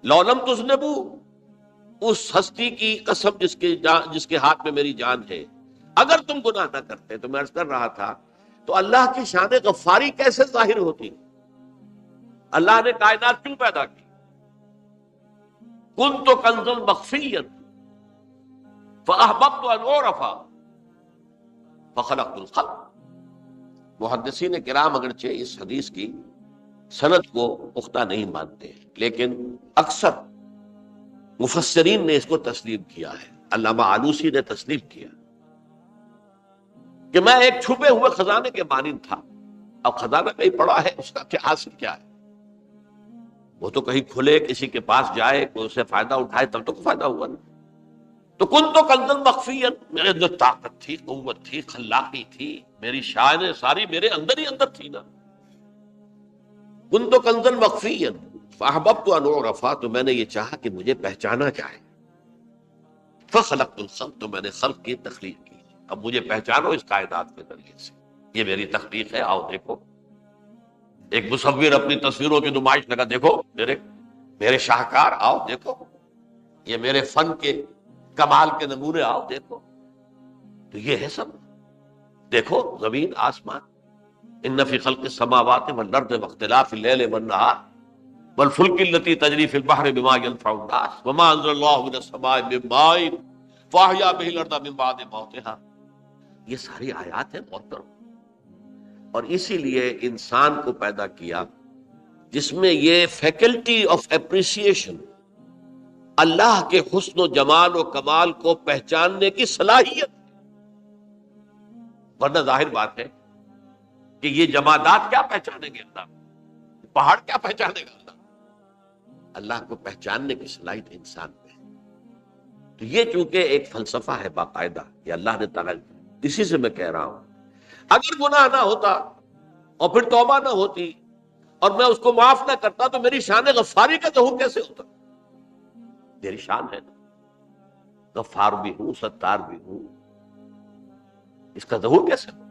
لو لم تذنبوا، اس ہستی کی قسم جس کے ہاتھ میں میری جان ہے، اگر تم گناہ نہ کرتے، تو میں عرض کر رہا تھا تو اللہ کی شان غفاری کیسے ظاہر ہوتی؟ اللہ نے کائنات کیوں پیدا کی؟ کنت کنزا مخفیا فاحببت ان اعرف فخلقت الخلق۔ محدثین کرام اگرچہ اس حدیث کی سند کو پختہ نہیں مانتے، لیکن اکثر مفسرین نے اس کو تسلیم کیا ہے۔ علامہ آلوسی نے تسلیم کیا کہ میں ایک چھپے ہوئے خزانے کے مانند تھا. اب خزانہ کہیں پڑا ہے، اس کا کیا حاصل کیا ہے؟ وہ تو کہیں کھلے، کسی کے پاس جائے، کوئی اسے فائدہ اٹھائے تب تو فائدہ ہوا نا. تو کن تو کنزن مخفیا، میرے اندر طاقت تھی، قوت تھی، خلاقی تھی، میری شان ساری میرے اندر ہی اندر تھی نا. کن تو کنزن مخفیا فاحببت ان اعرف، تو میں نے یہ چاہا کہ مجھے پہچانا جائے. فخلقت الخلق، تو میں نے خلق کی تخلیق کی. اب مجھے پہچانو اس کائنات کے ذریعے سے، یہ میری تخلیق ہے، آؤ دیکھو. ایک مصور اپنی تصویروں کی نمائش لگا، دیکھو میرے شاہکار، آؤ دیکھو، یہ میرے فن کے کمال کے نمونے، آؤ دیکھو. تو یہ ہے سب. دیکھو زمین آسمان، ان فی خلق السماوات والارض واختلاف اللیل والنہار والفلک التي تجری فی البحر بما ينفع الناس وما انزل اللہ من السماء من ماء فاحیا به الارض من بعد موتها. یہ ساری آیات ہیں محترم. اور اسی لیے انسان کو پیدا کیا جس میں یہ فیکلٹی آف اپریسیشن، اللہ کے حسن و جمال و کمال کو پہچاننے کی صلاحیت. ورنہ ظاہر بات ہے کہ یہ جمادات کیا پہچانیں گے اللہ، پہاڑ کیا پہچانے گا اللہ؟ اللہ کو پہچاننے کی صلاحیت انسان میں ہے. تو یہ چونکہ ایک فلسفہ ہے باقاعدہ، یہ اللہ نے تعالیٰ، اسی سے میں کہہ رہا ہوں اگر گناہ نہ ہوتا اور پھر توبہ نہ ہوتی اور میں اس کو معاف نہ کرتا تو میری شان غفاری کا ظہور کیسے ہوتا؟ میری شان ہے نا، غفار بھی ہوں، ستار بھی ہوں، اس کا ظہور کیسے ہو؟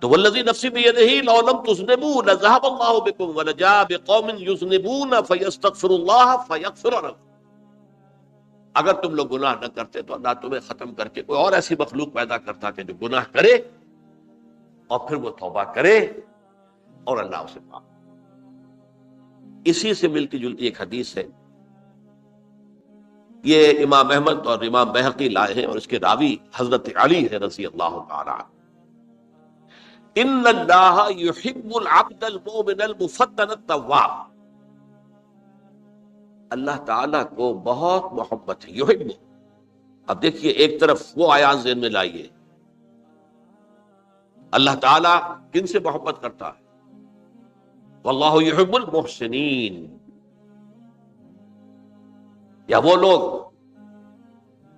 تو والذی نفسی بیدہ لو لم تذنبوا لذهب اللہ بکم ولجاء بقوم یذنبون فیستغفروا اللہ فیغفر لهم. اگر تم لوگ گناہ نہ کرتے تو اللہ تمہیں ختم کر کے کوئی اور ایسی مخلوق پیدا کرتا کہ جو گناہ کرے اور پھر وہ توبہ کرے اور اللہ اسے معاف. اسی سے ملتی جلتی ایک حدیث ہے، یہ امام احمد اور امام بہقی لائے ہیں اور اس کے راوی حضرت علی ہے رضی اللہ تعالی عنہ. ان اللہ یحب العبد المؤمن المفتن التواب، اللہ تعالیٰ کو بہت محبت ہے، یحب. اب دیکھیے ایک طرف وہ آیات ذہن میں لائیے، اللہ تعالیٰ کن سے محبت کرتا ہے؟ واللہ یحب المحسنین. یا وہ لوگ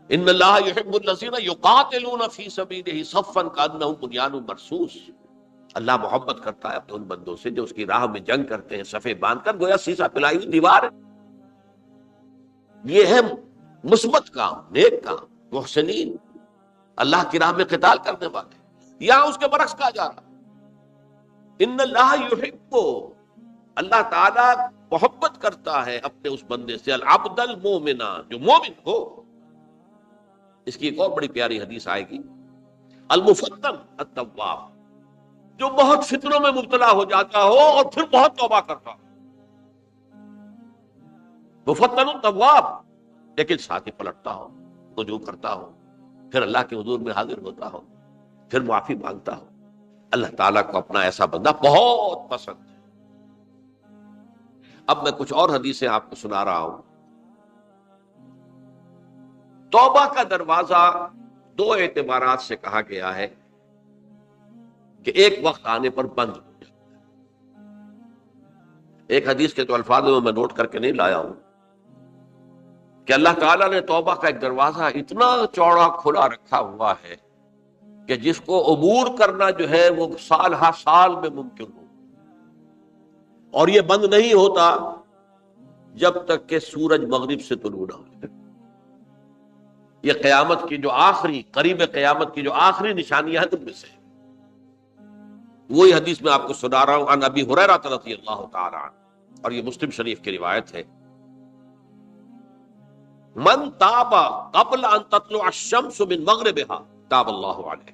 ان اللہ یحب الذین یقاتلون فی سبیلہ صفا کانہم بنیان مرصوص. اللہ محبت کرتا ہے اپنے ان بندوں سے جو اس کی راہ میں جنگ کرتے ہیں صفے باندھ کر، گویا سیسا پلائی ہوئی دیوار ہے. یہ ہے مثبت کام، نیک کام، محسنین، اللہ کی راہ میں قتال کرنے والے. یہاں اس کے برعکس کہا جا رہا ان اللہ یحب، اللہ تعالیٰ محبت کرتا ہے اپنے اس بندے سے، العبد المومن، جو مومن ہو. اس کی ایک اور بڑی پیاری حدیث آئے گی، المفتن التواب، جو بہت فتنوں میں مبتلا ہو جاتا ہو اور پھر بہت توبہ کرتا ہو. مفتن التواب، لیکن ساتھ ہی پلٹتا ہو، رجوع کرتا ہو، پھر اللہ کے حضور میں حاضر ہوتا ہو، پھر معافی مانگتا ہو. اللہ تعالیٰ کو اپنا ایسا بندہ بہت پسند ہے. اب میں کچھ اور حدیثیں آپ کو سنا رہا ہوں. توبہ کا دروازہ دو اعتبارات سے کہا گیا ہے کہ ایک وقت آنے پر بند ہو جائے. ایک حدیث کے تو الفاظ میں نوٹ کر کے نہیں لایا ہوں کہ اللہ تعالیٰ نے توبہ کا ایک دروازہ اتنا چوڑا کھلا رکھا ہوا ہے کہ جس کو عبور کرنا جو ہے وہ سال ہر سال میں ممکن ہو، اور یہ بند نہیں ہوتا جب تک کہ سورج مغرب سے طلوع نہ ہو. یہ قیامت کی جو آخری، قریب قیامت کی جو آخری نشانیاں ہیں ان میں سے وہی حدیث میں آپ کو سنا رہا ہوں. عن ابی ہریرہ رضی اللہ تعالی عنہ، اور یہ مسلم شریف کی روایت ہے، من تاب قبل ان تطلع الشمس من مغربها تاب اللہ علیہ.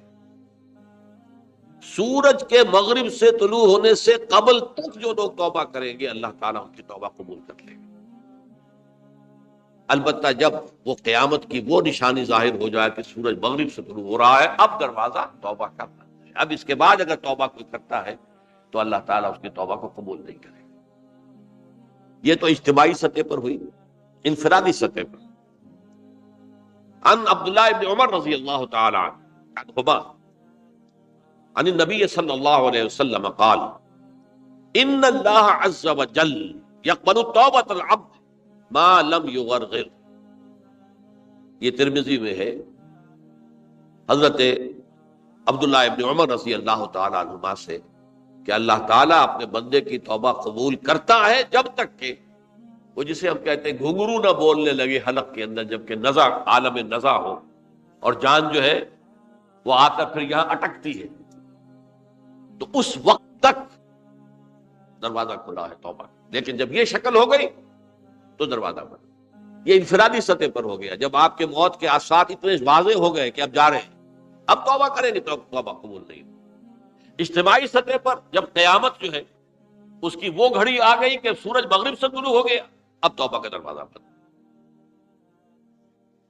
سورج کے مغرب سے طلوع ہونے سے قبل تک جو لوگ توبہ کریں گے اللہ تعالیٰ ان کی توبہ قبول کر لے گا. البتہ جب وہ قیامت کی وہ نشانی ظاہر ہو جائے کہ سورج مغرب سے طلوع ہو رہا ہے، اب دروازہ توبہ کا بند ہے. اب اس کے بعد اگر توبہ کوئی کرتا ہے تو اللہ تعالیٰ اس کی توبہ کو قبول نہیں کرے گا. یہ تو اجتماعی سطح پر ہوئی، انفرادی سطح پر. عن عبداللہ ابن عمر رضی اللہ تعالی عنہما عن النبی صلی اللہ علیہ وسلم قال ان اللہ عز وجل یقبل توبۃ العبد ما لم یغرغر. یہ ترمذی میں ہے حضرت عبداللہ ابن عمر رضی اللہ تعالی عنہما سے کہ اللہ تعالیٰ اپنے بندے کی توبہ قبول کرتا ہے جب تک کہ وہ جسے ہم کہتے ہیں گھنگرو نہ بولنے لگے حلق کے اندر، جبکہ نزع عالم نزع ہو اور جان جو ہے وہ آ کر پھر یہاں اٹکتی ہے، تو اس وقت تک دروازہ کھلا ہے توبہ. لیکن جب یہ شکل ہو گئی تو دروازہ بند. یہ انفرادی سطح پر ہو گیا. جب آپ کے موت کے آثار اتنے واضح ہو گئے کہ اب جا رہے ہیں، اب توبہ کریں گے تو توبہ قبول نہیں. اجتماعی سطح پر جب قیامت جو ہے اس کی وہ گھڑی آ گئی کہ سورج مغرب سے طلوع ہو گیا، اب توبہ کا دروازہ بند.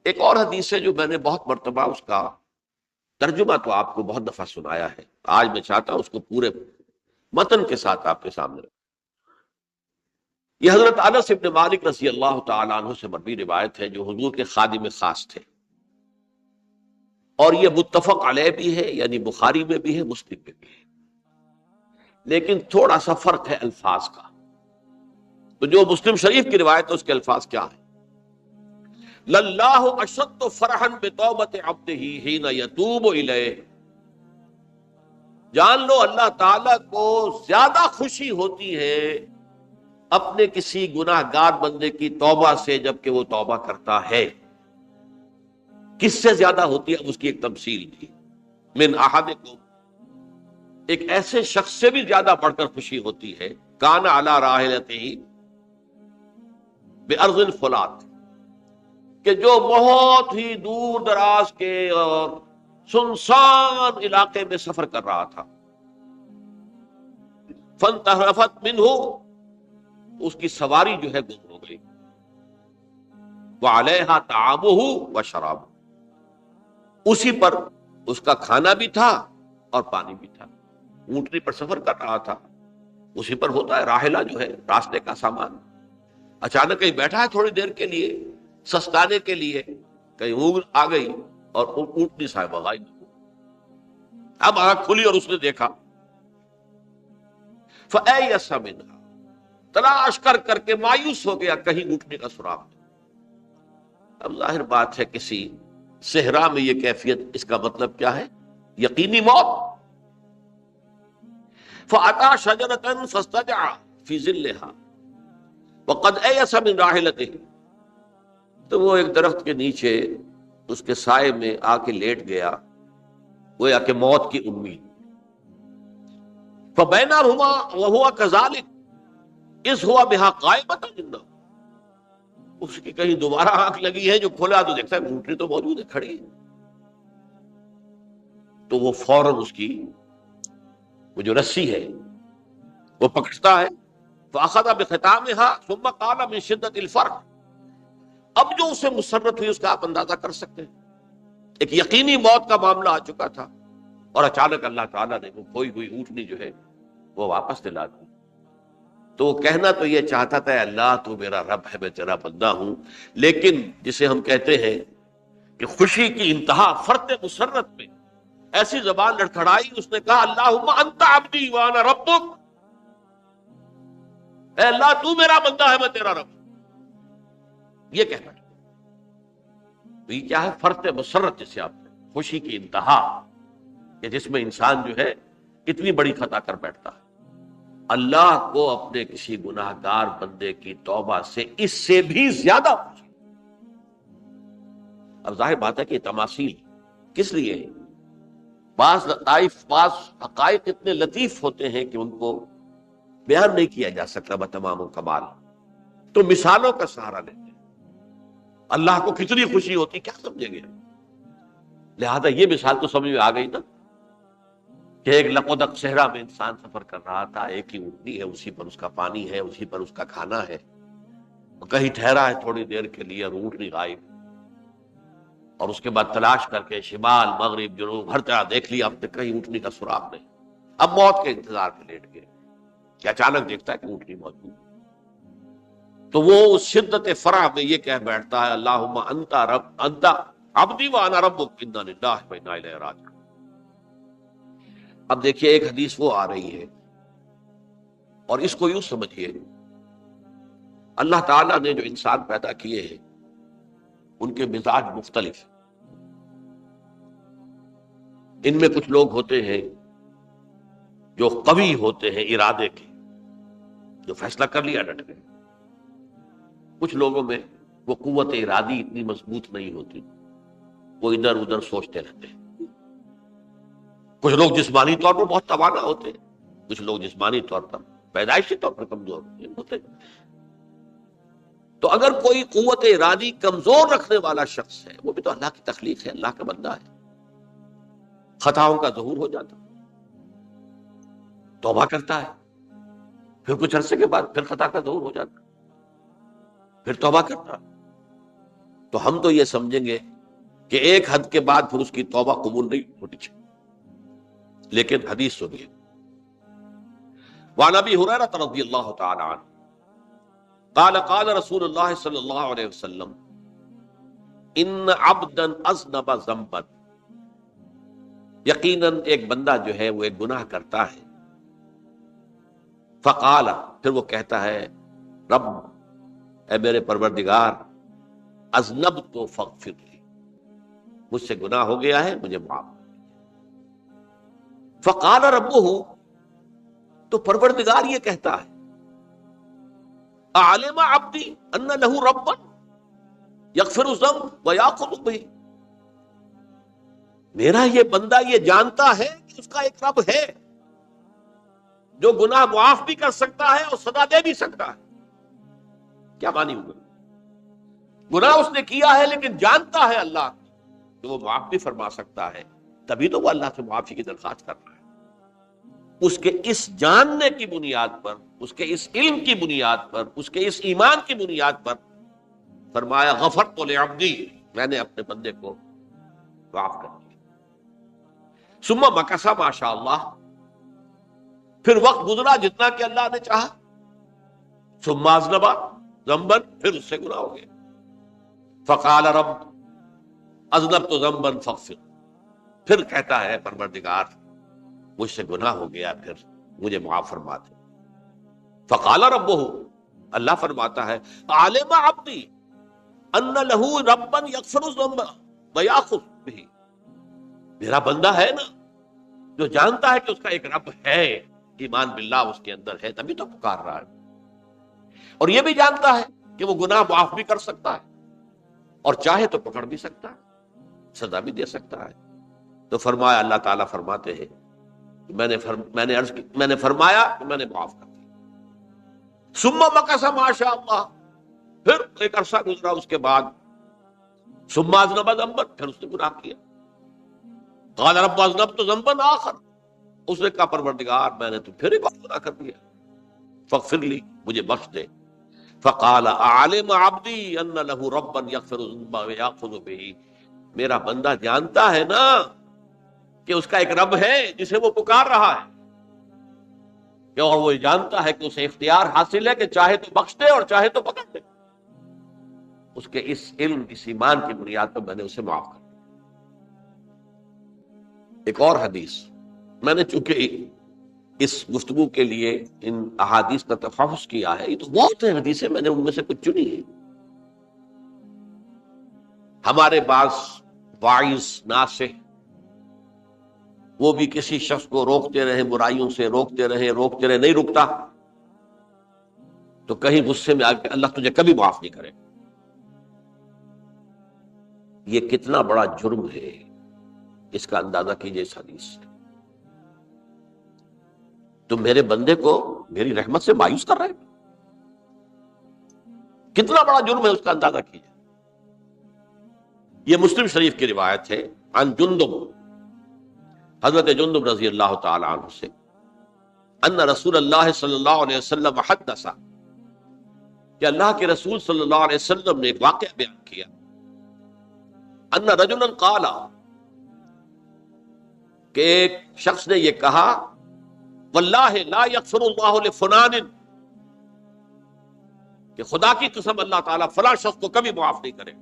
ایک اور حدیث ہے جو میں نے بہت مرتبہ اس کا ترجمہ تو آپ کو بہت دفعہ سنایا ہے، آج میں چاہتا ہوں اس کو پورے متن کے ساتھ آپ کے سامنے رکھوں. یہ حضرت انس ابن مالک رضی اللہ تعالیٰ عنہ سے مروی روایت ہے جو حضور کے خادم خاص تھے، اور یہ متفق علیہ بھی ہے، یعنی بخاری میں بھی ہے، مسلم میں بھی ہے، لیکن تھوڑا سا فرق ہے الفاظ کا. تو جو مسلم شریف کی روایت ہے اس کے الفاظ کیا ہیں؟ للہ اشد فرحا بتوبۃ عبدہ حین یتوب الیہ. جان لو اللہ تعالیٰ کو زیادہ خوشی ہوتی ہے اپنے کسی گناہ گار بندے کی توبہ سے جبکہ وہ توبہ کرتا ہے. کس سے زیادہ ہوتی ہے؟ اس کی ایک تمثیل تھی. من احدکم، ایک ایسے شخص سے بھی زیادہ بڑھ کر خوشی ہوتی ہے کان علی راحلتہ بارض الفلات، کہ جو بہت ہی دور دراز کے اور سنسان علاقے میں سفر کر رہا تھا. فانتحرفت منہ، اس کی سواری جو ہے گم ہو گئی. وعلیہا طعامہ وشرابہ، اسی پر اس کا کھانا بھی تھا اور پانی بھی تھا. اونٹنی پر سفر کر رہا تھا، اسی پر ہوتا ہے راحلہ جو ہے راستے کا سامان. اچانک کہیں بیٹھا ہے تھوڑی دیر کے لیے سستانے کے لیے، کہیں اونگ آ گئی اور اونٹنی صاحب غائب. اب آنکھ کھلی اور اس نے دیکھا. فَأَيَّسَ مِنْهَا، تلاش کر کر کے مایوس ہو گیا، کہیں اونٹنی کا سراغ نہیں. اب ظاہر بات ہے کسی صحرا میں یہ کیفیت، اس کا مطلب کیا ہے؟ یقینی موت. فَأَتَى شَجَرَةً فَاسْتَجَعَ فِي ظِلِّهَا وَقَدْ أَيَسَ مِنْ رَاحِلَتِهِ، تو وہ ایک درخت کے نیچے اس کے سائے میں آ کے لیٹ گیا، گویا کہ موت کی امید. فَبَيْنَهُمَا وَهُوَ كَذَلِكَ إِذْ هُوَ بِهَا قَائِمَةٌ عِندَهُ، اس کی کہیں دوبارہ آنکھ لگی ہے، جو کھولا تو دیکھتا ہے اونٹنی تو موجود ہے، کھڑی ہے. تو وہ فوراً اس کی وہ جو رسی ہے وہ پکڑتا ہے. فَأَخَذَ بِخِتَامِهَا ثُمَّ قَالَ مِن شِدَّةِ الْفَرْحِ، اب جو اسے مسرت ہوئی اس کا آپ اندازہ کر سکتے ہیں. ایک یقینی موت کا معاملہ آ چکا تھا اور اچانک اللہ تعالیٰ نے وہ کھوئی ہوئی اونٹنی جو ہے وہ واپس دلا دی. تو وہ کہنا تو یہ چاہتا تھا اللہ تو میرا رب ہے، میں تیرا بندہ ہوں، لیکن جسے ہم کہتے ہیں کہ خوشی کی انتہا فرط مسرت میں ایسی زبان لڑکھڑائی، اس نے کہا اللہم انت عبدی وانا ربک، اے اللہ تو میرا بندہ ہے، میں تیرا رب. یہ کہنا تو یہ کیا ہے؟ فرط مسرت، جسے آپ خوشی کی انتہا، کہ جس میں انسان جو ہے اتنی بڑی خطا کر بیٹھتا ہے. اللہ کو اپنے کسی گناہ گار بندے کی توبہ سے اس سے بھی زیادہ خوشی. اب ظاہر بات ہے کہ یہ تماثیل کس لیے ہے؟ بعض لطائف، بعض حقائق اتنے لطیف ہوتے ہیں کہ ان کو بیان نہیں کیا جا سکتا بتمام کمال. تو مثالوں کا سہارا لیتے ہیں. اللہ کو کتنی خوشی ہوتی کیا سمجھیں گے؟ لہذا یہ مثال تو سمجھ میں آ گئی نا کہ ایک لقودق صحرا میں انسان سفر کر رہا تھا، ایک ہی اونٹنی ہے، اسی پر اس کا پانی ہے، اسی پر اس کا کھانا ہے. کہیں ٹھہرا ہے تھوڑی دیر کے لیے اور اونٹنی غائب، اور اس کے بعد تلاش کر کے شمال مغرب جنوب ہر طرح دیکھ لیا، اب تک کہیں اونٹنی کا سراغ نہیں. اب موت کے انتظار پہ لیٹ گئے کہ اچانک دیکھتا ہے کہ اونٹنی موجود. تو وہ اس شدت فرح میں یہ کہہ بیٹھتا ہے اللہم انت رب انت عبدی وانا ربک انا للہ و انا الیہ راجعون۔ اب دیکھیے ایک حدیث وہ آ رہی ہے اور اس کو یوں سمجھیے، اللہ تعالیٰ نے جو انسان پیدا کیے ہیں ان کے مزاج مختلف ہیں۔ ان میں کچھ لوگ ہوتے ہیں جو قوی ہوتے ہیں ارادے کے، جو فیصلہ کر لیا ڈٹ گئے۔ کچھ لوگوں میں وہ قوت ارادی اتنی مضبوط نہیں ہوتی، وہ ادھر ادھر سوچتے رہتے ہیں۔ کچھ لوگ جسمانی طور پر بہت توانا ہوتے ہیں، کچھ لوگ جسمانی طور پر پیدائشی طور پر کمزور ہوتے ہیں۔ تو اگر کوئی قوت ارادی کمزور رکھنے والا شخص ہے، وہ بھی تو اللہ کی تخلیق ہے، اللہ کا بندہ ہے، خطاؤں کا ظہور ہو جاتا، توبہ کرتا ہے، پھر کچھ عرصے کے بعد پھر خطا کا ظہور ہو جاتا، پھر توبہ کرتا۔ تو ہم تو یہ سمجھیں گے کہ ایک حد کے بعد پھر اس کی توبہ قبول نہیں ہونی چاہیے، لیکن حدیث سنیے۔ وعن ابی ہریرہ رضی اللہ تعالی عنہ قال قال رسول اللہ صلی اللہ علیہ وسلم ان عبدا اذنب ذنبا، یقیناً ایک بندہ جو ہے وہ ایک گناہ کرتا ہے، فقال، پھر وہ کہتا ہے رب، اے میرے پروردگار، اذنبت فاغفر لی، مجھ سے گناہ ہو گیا ہے، مجھے معاف۔ فقال ربہ، تو پروردگار یہ کہتا ہے اعلم عبدی ان لہ ربا یغفر الذنب ویأخذ بہ، میرا یہ بندہ یہ جانتا ہے کہ اس کا ایک رب ہے جو گناہ معاف بھی کر سکتا ہے اور سزا دے بھی سکتا ہے۔ کیا معنی ہوگا؟ گناہ اس نے کیا ہے لیکن جانتا ہے اللہ کہ وہ معاف بھی فرما سکتا ہے، تبھی تو وہ اللہ سے معافی کی درخواست کر رہا ہے۔ اس کے اس جاننے کی بنیاد پر، اس کے اس علم کی بنیاد پر، اس کے اس ایمان کی بنیاد پر فرمایا غفرت لعبدی، میں نے اپنے بندے کو معاف کر دیا۔ ثم مکث ما شاء اللہ، پھر وقت گزرا جتنا کہ اللہ نے چاہا۔ ثم اذنب ذنبا، پھر اس سے گناہ ہو گیا۔ فقال رب اذنبت ذنبا فاغفر، پھر کہتا ہے پروردگار مجھ سے گناہ ہو گیا، پھر مجھے معاف فرما دے۔ فقال ربہ، اللہ فرماتا ہے عالم عبدی ان لہ ربا یغفر الذنب ویأخذ بہ، میرا بندہ ہے نا جو جانتا ہے کہ اس کا ایک رب ہے، ایمان باللہ اس کے اندر ہے، تبھی تو پکار رہا ہے، اور یہ بھی جانتا ہے کہ وہ گناہ معاف بھی کر سکتا ہے اور چاہے تو پکڑ بھی سکتا ہے، سزا بھی دے سکتا ہے۔ تو فرمایا، اللہ تعالیٰ فرماتے ہیں میں نے فرمایا کہ میں نے معاف کر دیا۔ ثم مکث ما شاء اللہ، پھر ایک عرصہ گزرا اس کے بعد۔ ثم اذنب ذنبا، پھر اس نے گناہ کیا۔ قال رب اذنبت ذنبا آخر، اس نے کہا پروردگار میں نے تو پھر ایک اور گناہ کر دیا، فاغفر لی، مجھے بخش دے۔ فقال اعلم عبدی ان لہ ربا یغفر الذنب ویأخذ بہ، میرا بندہ جانتا ہے نا کہ اس کا ایک رب ہے جسے وہ پکار رہا ہے، اور وہ جانتا ہے کہ اسے اختیار حاصل ہے کہ چاہے تو بخش دے اور چاہے تو پکڑ دے۔ اس کے اس علم، اس ایمان کی بنیاد پر میں نے اسے معاف کر دیا۔ ایک اور حدیث، میں نے چونکہ اس گفتگو کے لیے ان احادیث کا تفحص کیا ہے، یہ تو بہت ہیں حدیثیں، میں نے ان میں سے کچھ چنی ہیں۔ ہمارے بعض واعظ ناصح وہ بھی کسی شخص کو روکتے رہے، برائیوں سے روکتے رہے، نہیں رکتا، تو کہیں غصے میں آ کے اللہ تجھے کبھی معاف نہیں کرے۔ یہ کتنا بڑا جرم ہے، اس کا اندازہ کیجئے اس حدیث سے۔ تم میرے بندے کو میری رحمت سے مایوس کر رہے، کتنا بڑا جرم ہے، اس کا اندازہ کیجئے۔ یہ مسلم شریف کی روایت ہے، عن جندب، حضرت جندب رضی اللہ تعالی عنہ سے، ان رسول اللہ صلی اللہ علیہ وسلم حدث، کہ اللہ کے رسول صلی اللہ علیہ وسلم نے ایک واقعہ بیان کیا، ان رجلا قال، کہ ایک شخص نے یہ کہا، واللہ لا یغفر اللہ لفلان، کہ خدا کی قسم اللہ تعالیٰ فلاں شخص کو کبھی معاف نہیں کرے۔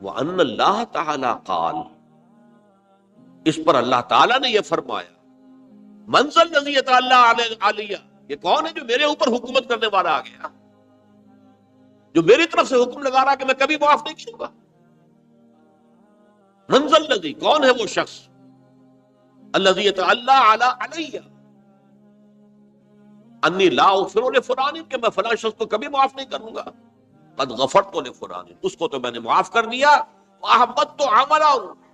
وَأَنَّ اللَّهَ تَعَالَى قَالَ، اس پر اللہ تعالیٰ نے یہ فرمایا، مَنْ ذَا الَّذِي يَتَعَلَّىٰ عَلَيَّ، یہ کون ہے جو میرے اوپر حکومت کرنے والا آ گیا، جو میری طرف سے حکم لگا رہا کہ میں کبھی معاف نہیں کروں گا. مَنْ ذَا الَّذِي، کون ہے وہ شخص، الَّذِي يَتَعَلَّىٰ عَلَيَّ انی لا اغفر لفلان، کہ میں فلاں شخص کو کبھی معاف نہیں کروں گا. قد غفرت لفلان، اس کو تو میں نے معاف کر دیا. واحبطت عملہ،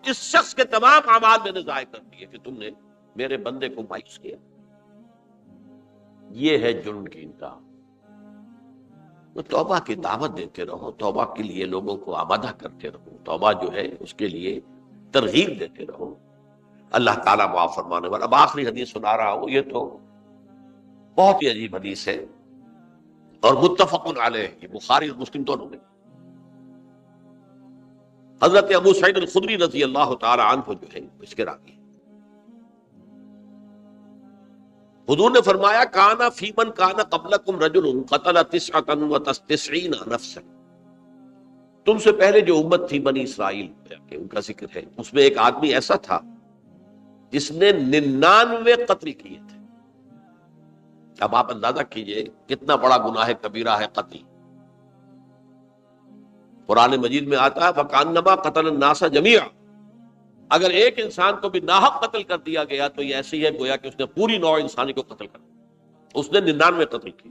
اس شخص کے تمام اعمال میں نے ضائع کر دیے کہ تم نے میرے بندے کو مایوس کیا. یہ ہے جرم کی انتہا. تو توبہ کی دعوت دیتے رہو، توبہ کے لیے لوگوں کو آمادہ کرتے رہو، توبہ جو ہے اس کے لیے ترغیب دیتے رہو. اللہ تعالیٰ معاف فرمانے والا. اب آخری حدیث سنا رہا ہوں، یہ تو بہت ہی عجیب حدیث ہے اور متفق علیہ، یہ بخاری اور مسلم دونوں میں. حضرت ابو سعید الخدری رضی اللہ تعالی عنہ جو ہے اس کے راوی، حضور نے فرمایا، کانا فی من کانا قبلکم رجل قتل 99 نفسا، تم سے پہلے جو امت تھی بنی اسرائیل کہ ان کا ذکر ہے، اس میں ایک آدمی ایسا تھا جس نے 99 قتل کیے تھے. اب آپ اندازہ کیجئے کتنا بڑا گناہ کبیرہ ہے قتل. قرآن مجید میں آتا ہے فَكَأَنَّمَا قَتَلَ النَّاسَ جَمِيعًا، اگر ایک انسان کو بھی ناحق قتل کر دیا گیا تو یہ ایسی ہے گویا کہ اس نے پوری نوع انسانی کو قتل کر دیا. اس نے 99 قتل کی.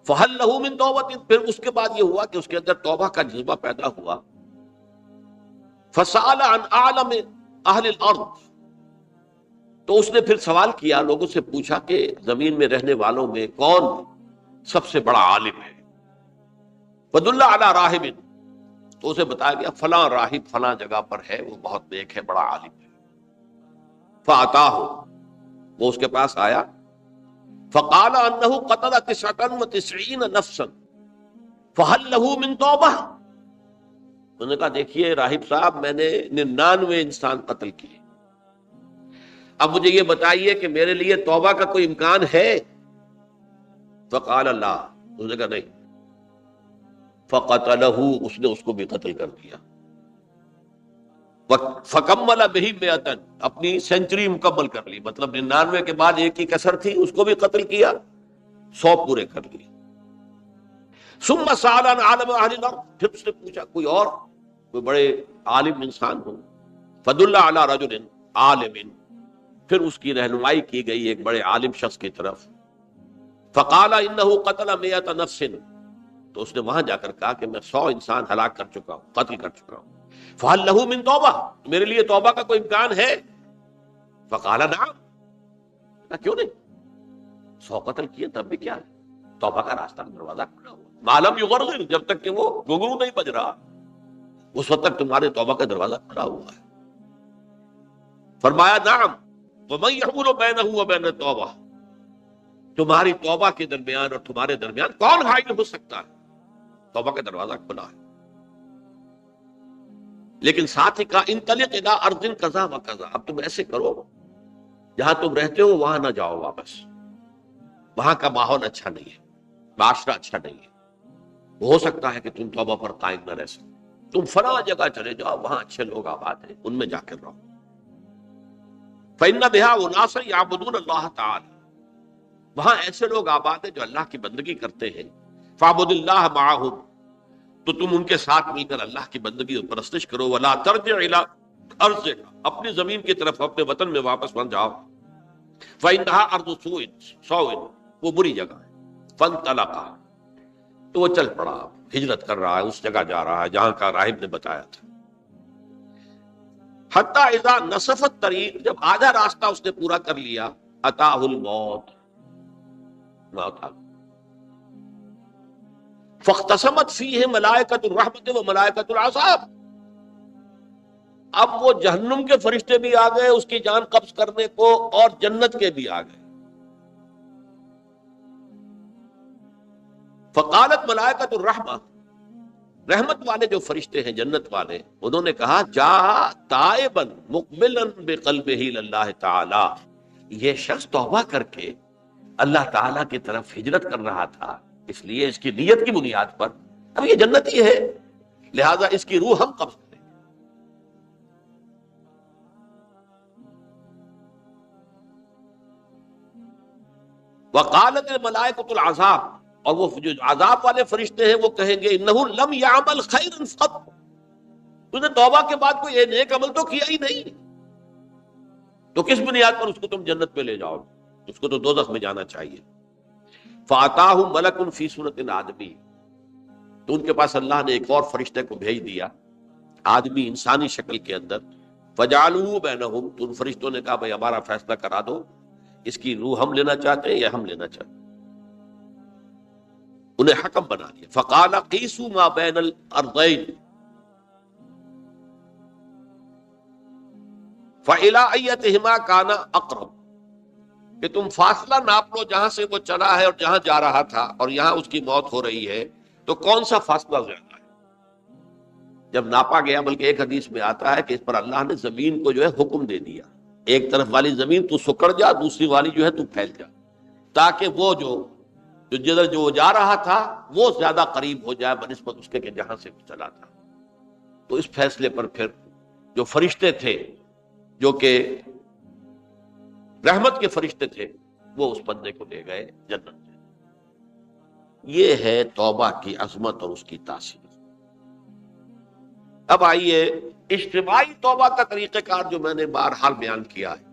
فَهَلْ لَهُ مِن تَوْبَةٍ، پھر اس کے بعد یہ ہوا کہ اس کے اندر توبہ کا جذبہ پیدا ہوا. فَسَأَلَ عَنْ أَعْلَمِ أَهْلِ الْأَرْضِ، تو اس نے پھر سوال کیا، لوگوں سے پوچھا کہ زمین میں رہنے والوں میں کون سب سے بڑا عالم ہے. فَدُلَّ عَلَىٰ رَاهِبٍ، تو اسے بتایا گیا فلاں راہب فلاں جگہ پر ہے، وہ بہت نیک ہے، بڑا عالم ہے. فَأَتَاهُ، وہ اس کے پاس آیا. فَقَالَ أَنَّهُ قَتَلَ 99 نَفْسًا فَهَلْ لَهُ مِن تَوْبَةٍ، انہوں نے کہا دیکھیے راہب صاحب، میں نے 99 انسان قتل کیے، اب مجھے یہ بتائیے کہ میرے لیے توبہ کا کوئی امکان ہے؟ فقال لا، اس نے کہا نہیں. فقتلہ، اس نے اس کو بھی قتل کر دیا. فکمل بہ 100، اپنی سینچری مکمل کر لی، مطلب 99 کے بعد ایک ہی کسر تھی، اس کو بھی قتل کیا، 100 پورے کر لیے. ثم سأل عن عالم اہل الارض، پھر اس نے پوچھا کوئی اور کوئی بڑے عالم انسان ہو. فدل علی رجل عالم، پھر اس کی رہنمائی کی گئی ایک بڑے عالم شخص کی طرف. فقال انه قتل 100 نفس، تو اس نے وہاں جا کر کہا کہ میں 100 انسان ہلاک کر چکا ہوں، قتل کر چکا ہوں. فهل له من توبہ، میرے لیے توبہ کا کوئی امکان ہے؟ فقال نعم، کیوں نہیں، 100 قتل کیے تب بھی کیا ہے، توبہ کا راستہ دروازہ کھلا ہوا. معلوم یغرغر، جب تک کہ وہ گھنگرو نہیں بج رہا اس وقت تک تمہارے توبہ کا دروازہ کھلا ہوا ہے. فرمایا نعم، وَمَن يَحُولُ بَيْنَهُ وَبَيْنَ التَّوْبَةِ، تمہاری توبہ کے درمیان اور تمہارے درمیان کون حائل ہو سکتا ہے، توبہ کا دروازہ کھلا ہے. لیکن ساتھ ہی کہا انطلق الی ارض کذا و کذا، اب تم ایسے کرو جہاں تم رہتے ہو وہاں نہ جاؤ واپس، وہاں کا ماحول اچھا نہیں ہے، معاشرہ اچھا نہیں ہے، ہو سکتا ہے کہ تم توبہ پر قائم نہ رہ سکو، تم فلاں جگہ چلے جاؤ، وہاں اچھے لوگ آباد ہیں، ان میں جا کر رہو. فإن بها أناسا يعبدون الله تعالی، وہاں ایسے لوگ آباد ہیں جو اللہ کی بندگی کرتے ہیں. فاعبد اللہ معهم، تو تم ان کے ساتھ مل کر اللہ کی بندگی اور پرستش کرو. ولا ترجع الى ارضک، اپنی زمین کی طرف اپنے وطن میں واپس مت جاؤ. فإنها ارض سوء، وہ بری جگہ ہے. فانطلقا، تو وہ چل پڑا، ہجرت کر رہا ہے، اس جگہ جا رہا ہے جہاں کا راہب نے بتایا تھا. حتی اذا نصف الطریق، جب آدھا راستہ اس نے پورا کر لیا، اتاہ الموت، موت آ گئی. فاختصمت فیہ ملائکۃ الرحمت و ملائکۃ العذاب، اب وہ جہنم کے فرشتے بھی آ گئے اس کی جان قبض کرنے کو، اور جنت کے بھی آ گئے. فقالت ملائکۃ الرحمہ، رحمت والے جو فرشتے ہیں جنت والے، انہوں نے کہا جا تائبا مقبلا بقلبہ اللہ تعالی، یہ شخص توبہ کر کے اللہ تعالیٰ کی طرف ہجرت کر رہا تھا، اس لیے اس کی نیت کی بنیاد پر اب یہ جنتی ہے. لہذا اس کی روح ہم قبض کریں گے۔ وقالت الملائکۃ العذاب، اور وہ جو عذاب والے فرشتے ہیں وہ کہیں گے انہ لم یعمل خیرا قط، تو نے توبہ کے بعد کوئی نیک عمل تو کیا ہی نہیں، تو کس بنیاد پر اس کو تم جنت میں لے جاؤ؟ اس کو تو دوزخ میں جانا چاہیے۔ فاتاہ ملک فی صورت آدمی، تو ان کے پاس اللہ نے ایک اور فرشتے کو بھیج دیا آدمی انسانی شکل کے اندر، فجعلوا بینہم، تو ان فرشتوں نے کہا بھائی ہمارا فیصلہ کرا دو، اس کی روح ہم لینا چاہتے ہیں یا ہم لینا چاہتے ہیں؟ انہیں حکم بنا دیا۔ فقال قیسوا ما بین الارضین فإلی ایتہما کان اقرب، کہ تم فاصلہ ناپ لو جہاں سے وہ چلا ہے اور جہاں جا رہا تھا، اور یہاں اس کی موت ہو رہی ہے، تو کون سا فاصلہ زیادہ ہے؟ جب ناپا گیا، بلکہ ایک حدیث میں آتا ہے کہ اس پر اللہ نے زمین کو جو ہے حکم دے دیا، ایک طرف والی زمین تو سکڑ جا، دوسری والی جو ہے تو پھیل جا، تاکہ وہ جو جدھر جو وہ جا رہا تھا وہ زیادہ قریب ہو جائے بنسبت اس کے کہ جہاں سے وہ چلا تھا۔ تو اس فیصلے پر پھر جو فرشتے تھے، جو کہ رحمت کے فرشتے تھے، وہ اس بندے کو لے گئے جنت میں۔ یہ ہے توبہ کی عظمت اور اس کی تاثیر۔ اب آئیے اجتماعی توبہ کا طریقہ کار جو میں نے بہرحال بیان کیا ہے۔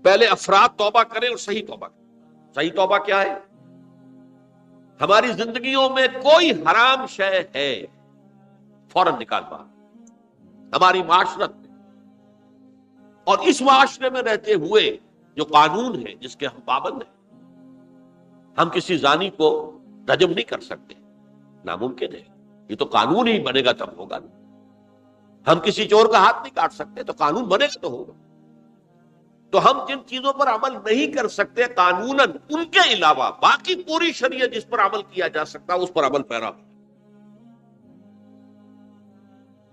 پہلے افراد توبہ کریں اور صحیح توبہ کریں۔ صحیح توبہ کیا ہے؟ ہماری زندگیوں میں کوئی حرام شے ہے فوراً نکال باہر، ہماری معاشرت میں اور اس معاشرے میں رہتے ہوئے جو قانون ہے جس کے ہم پابند ہیں، ہم کسی زانی کو رجم نہیں کر سکتے، ناممکن ہے، یہ تو قانون ہی بنے گا تب ہوگا نا۔ ہم کسی چور کا ہاتھ نہیں کاٹ سکتے، تو قانون بنے گا تو ہوگا۔ تو ہم جن چیزوں پر عمل نہیں کر سکتے قانوناً، ان کے علاوہ باقی پوری شریعت جس پر عمل کیا جا سکتا اس پر عمل پیرا۔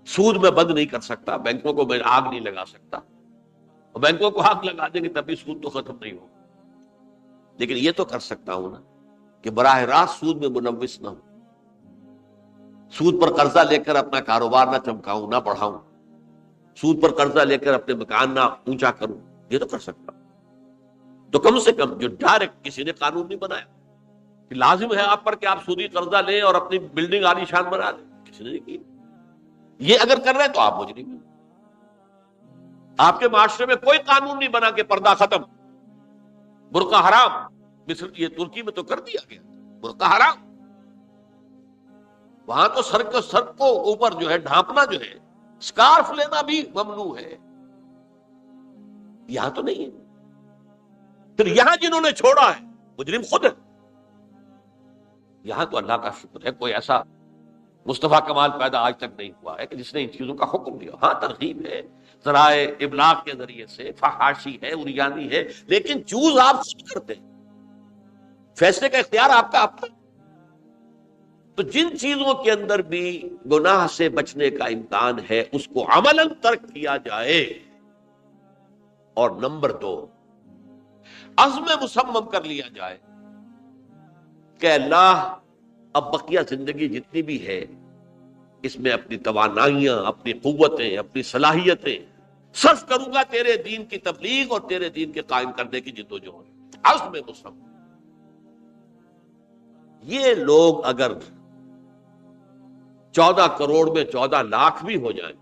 سود میں بند نہیں کر سکتا، بینکوں کو میں آگ نہیں لگا سکتا، اور بینکوں کو آگ لگا دیں گے تبھی سود تو ختم نہیں ہوگا، لیکن یہ تو کر سکتا ہوں نا کہ براہ راست سود میں ملوث نہ ہوں، سود پر قرضہ لے کر اپنا کاروبار نہ چمکاؤں، نہ بڑھاؤں، سود پر قرضہ لے کر اپنے مکان نہ اونچا کروں، یہ تو کر سکتا ہوں۔ تو کم سے کم جو ڈائریکٹ کسی نے قانون نہیں بنایا کہ لازم ہے آپ پر کہ آپ سودی قرضہ لیں اور اپنی بلڈنگ عالی شان بنا لیں، کسی نے نہیں کی۔ یہ اگر کر رہے ہیں تو آپ مجرم ہیں۔ آپ کے معاشرے میں کوئی قانون نہیں بنا کہ پردہ ختم، برقع حرام، مصر یہ ترکی میں تو کر دیا گیا برقع حرام، وہاں تو سر کو اوپر جو ہے ڈھانپنا جو ہے، سکارف لینا بھی ممنوع ہے، یہاں تو نہیں ہے۔ پھر یہاں جنہوں نے چھوڑا ہے مجرم خود ہے۔ یہاں تو اللہ کا شکر ہے کوئی ایسا مصطفیٰ کمال پیدا آج تک نہیں ہوا ہے کہ جس نے ان چیزوں کا حکم دیا۔ ہاں ترغیب ہے، ذرائع ابلاغ کے ذریعے سے، فحاشی ہے، اریانی ہے، لیکن چوز آپ خود کرتے ہیں، فیصلے کا اختیار آپ کا اپنا۔ تو جن چیزوں کے اندر بھی گناہ سے بچنے کا امکان ہے اس کو عملاً ترک کیا جائے، اور نمبر 2 عزم مصمم کر لیا جائے کہ اللہ اب بقیہ زندگی جتنی بھی ہے اس میں اپنی توانائیاں، اپنی قوتیں، اپنی صلاحیتیں صرف کروں گا تیرے دین کی تبلیغ اور تیرے دین کے قائم کرنے کی جدوجہد۔ عزم مصمم۔ یہ لوگ اگر 14 کروڑ میں 14 لاکھ بھی ہو جائیں،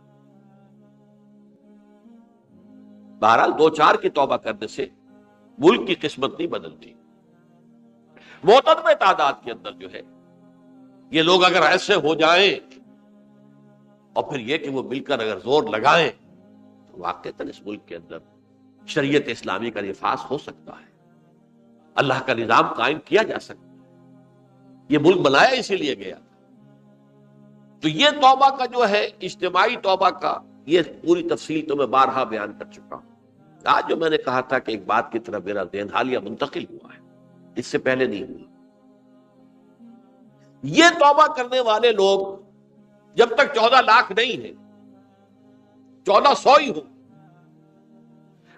بہرحال 2-4 کی توبہ کرنے سے ملک کی قسمت نہیں بدلتی۔ معتدل تعداد کے اندر جو ہے یہ لوگ اگر ایسے ہو جائیں، اور پھر یہ کہ وہ مل کر اگر زور لگائیں، تو واقعتاً اس ملک کے اندر شریعت اسلامی کا نفاذ ہو سکتا ہے، اللہ کا نظام قائم کیا جا سکتا ہے۔ یہ ملک بنایا اسی لیے گیا۔ تو یہ توبہ کا جو ہے اجتماعی توبہ کا، یہ پوری تفصیل تو میں بارہا بیان کر چکا ہوں۔ آج جو میں نے کہا تھا کہ ایک بات کی طرف میرا ذہن حالیہ منتقل ہوا ہے، اس سے پہلے نہیں ہوا۔ یہ توبہ کرنے والے لوگ جب تک 14 لاکھ نہیں ہیں، 1400 ہی ہوں،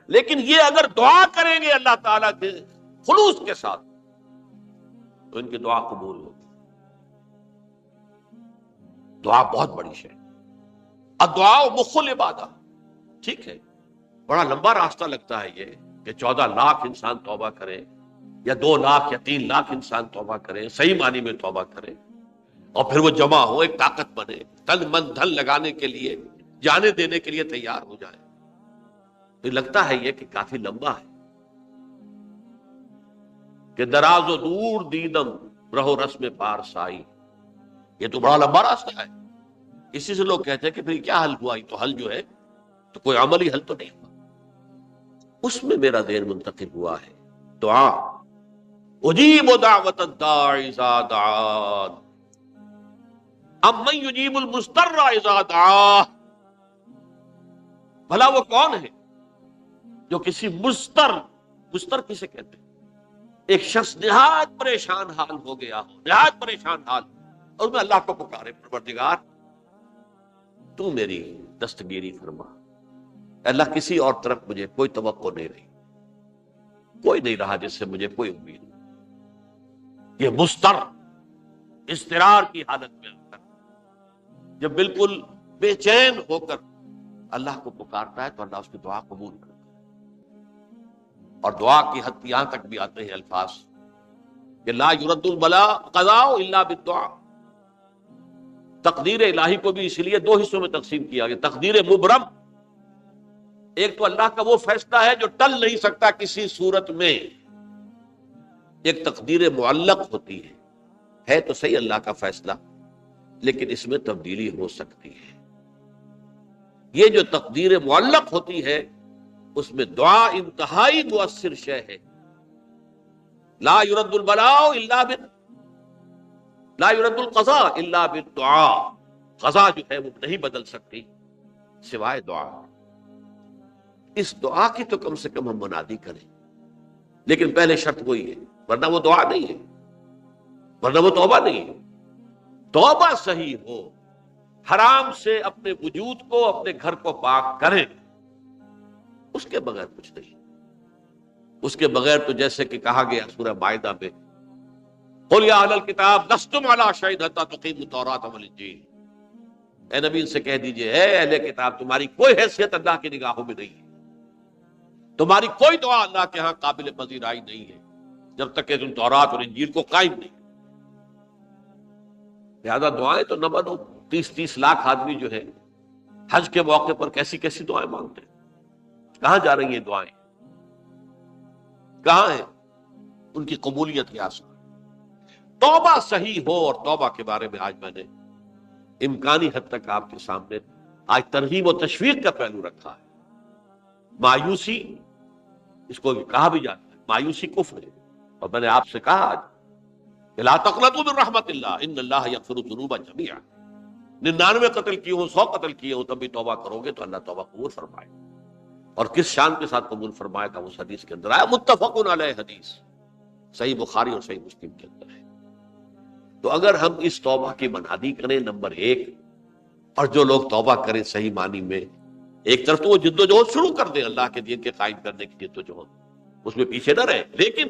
لیکن یہ اگر دعا کریں گے اللہ تعالیٰ کے خلوص کے ساتھ تو ان کی دعا قبول ہوگی۔ دعا بہت بڑی شے، الدعاء مخ العبادہ. ٹھیک ہے، بڑا لمبا راستہ لگتا ہے یہ کہ 14 لاکھ انسان توبہ کرے، یا 2 لاکھ یا 3 لاکھ انسان توبہ کرے، صحیح معنی میں توبہ کرے، اور پھر وہ جمع ہو، ایک طاقت بنے، تن من دھن لگانے کے لیے، جانے دینے کے لیے تیار ہو جائے. تو لگتا ہے یہ کہ کافی لمبا ہے، کہ دراز و دور دیدم رہو رسم پارسائی. یہ تو بڑا لمبا راستہ ہے. اسی سے لوگ کہتے ہیں کہ پھر کیا حل ہوا؟ تو حل جو ہے تو کوئی عملی حل تو نہیں ہوا. اس میں میرا ذہن منتقل ہوا ہے دعا. اجیب دعوت الداعی اذا دعان امن یجیب المضطر اذا دعا. بھلا وہ کون ہے جو کسی مضطر کسے کہتے ہیں؟ ایک شخص نہایت پریشان حال ہو گیا ہو، نہایت پریشان حال، اور میں اللہ کو پکارے، پروردگار تو میری دستگیری فرما. اللہ کسی اور طرف مجھے کوئی توقع نہیں رہی، کوئی نہیں رہا جس سے مجھے کوئی امید نہیں. یہ مضطر اضطرار کی حالت میں جب بالکل بے چین ہو کر اللہ کو پکارتا ہے تو اللہ اس کی دعا قبول کرتا ہے. اور دعا کی حد یہاں تک بھی آتے ہیں الفاظ کہ لا یرد البلاء قضاء الا بالدعاء. تقدیر الہی کو بھی اس لیے 2 حصوں میں تقسیم کیا گیا. تقدیر مبرم، ایک تو اللہ کا وہ فیصلہ ہے جو ٹل نہیں سکتا کسی صورت میں. ایک تقدیر معلق ہوتی ہے تو صحیح اللہ کا فیصلہ، لیکن اس میں تبدیلی ہو سکتی ہے. یہ جو تقدیر معلق ہوتی ہے اس میں دعا انتہائی مؤثر شے ہے. لا يرد البلاء الا لا يرد القضاء الا بالدعاء. قضا جو ہے وہ نہیں بدل سکتی سوائے دعا. اس دعا کی تو کم سے کم ہم منادی کریں، لیکن پہلے شرط وہی ہے، ورنہ وہ دعا نہیں ہے، ورنہ وہ توبہ نہیں ہے. توبہ صحیح ہو، حرام سے اپنے وجود کو، اپنے گھر کو پاک کریں، اس کے بغیر کچھ نہیں. اس کے بغیر تو جیسے کہ کہا گیا سورہ مائدہ میں قل یا اہل الکتاب لستم علی شیء حتی تقیموا التوراۃ والانجیل. اے نبی ان سے کہہ دیجئے، اے اہل کتاب تمہاری کوئی حیثیت اللہ کی نگاہوں میں نہیں ہے، تمہاری کوئی دعا اللہ کے ہاں قابل پذیرائی نہیں ہے جب تک کہ تم تورات اور انجیل کو قائم نہیں. لہذا دعائیں تو نہ بنو. 30 لاکھ آدمی جو ہے حج کے موقع پر کیسی کیسی دعائیں مانگتے ہیں. کہاں جا رہی ہیں دعائیں؟ کہاں ہیں ان کی قبولیت کے آثار؟ توبہ صحیح ہو. اور توبہ کے بارے میں آج میں نے امکانی حد تک آپ کے سامنے آج ترغیب و تشویق کا پہلو رکھا ہے. مایوسی اس کو کہا بھی جاتا ہے، مایوسی کفر ہے. اور میں نے آپ سے کہا آج کہ لا تقنطوا من رحمت اللہ ان اللہ یغفر الذنوب جميعا. 99 قتل کیے ہوں، 100 قتل کیے ہوں، تب بھی توبہ کرو گے تو اللہ توبہ قبول فرمائے. اور کس شان کے ساتھ قبول فرمائے گا اس حدیث کے اندر آیا، متفق علیہ حدیث، صحیح بخاری اور صحیح مسلم کے اندر ہے. تو اگر ہم اس توبہ کی منادی کریں نمبر 1، اور جو لوگ توبہ کریں صحیح معنی میں، ایک طرف تو وہ جد و جہد شروع کر دیں اللہ کے دین کے قائم کرنے کی جد و جہد، اس میں پیچھے نہ رہے، لیکن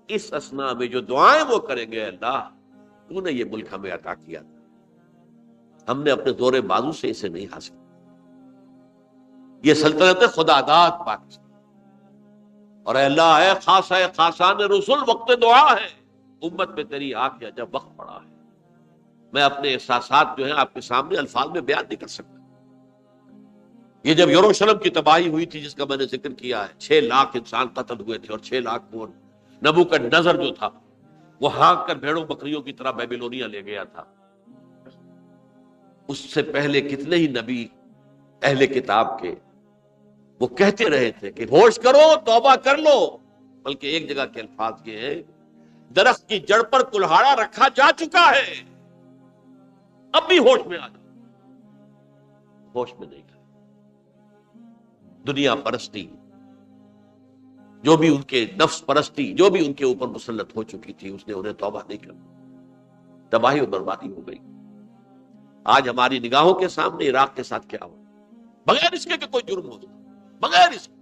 اس اسنا میں جو دعائیں وہ کریں گے، اللہ تو نے یہ ملک ہمیں عطا کیا تھا، ہم نے اپنے زور بازو سے اسے نہیں حاصل، یہ سلطنت خدا داد پاکستان، اور اے اللہ اے خاص ہے خاصان رسول وقت دعا ہے، امت پہ تیری آنکھ یا جب وقت پڑا ہے. میں اپنے احساسات جو ہیں آپ کے سامنے الفاظ میں بیان نہیں کر سکتا. یہ جب یروشلم کی تباہی ہوئی تھی جس کا میں نے ذکر کیا ہے، 6 لاکھ انسان قتل ہوئے تھے، اور 6 لاکھ کو نبوکدنضر جو تھا وہ ہانک کر بھیڑوں بکریوں کی طرح بیبلونیا لے گیا تھا. اس سے پہلے کتنے ہی نبی اہل کتاب کے وہ کہتے رہے تھے کہ ہوش کرو، توبہ کر لو. بلکہ ایک جگہ کے الفاظ یہ ہیں، درخت کی جڑ پر کلہاڑا رکھا جا چکا ہے، اب بھی ہوش میں آ جاؤ. ہوش میں نہیں گئے. دنیا پرستی، جو بھی ان کے نفس پرستی جو بھی ان کے اوپر مسلط ہو چکی تھی، اس نے انہیں توبہ نہیں کر، تباہی اور بربادی ہو گئی. آج ہماری نگاہوں کے سامنے عراق کے ساتھ کیا ہو، بغیر اس کے کہ کوئی جرم ہو، بغیر اس کے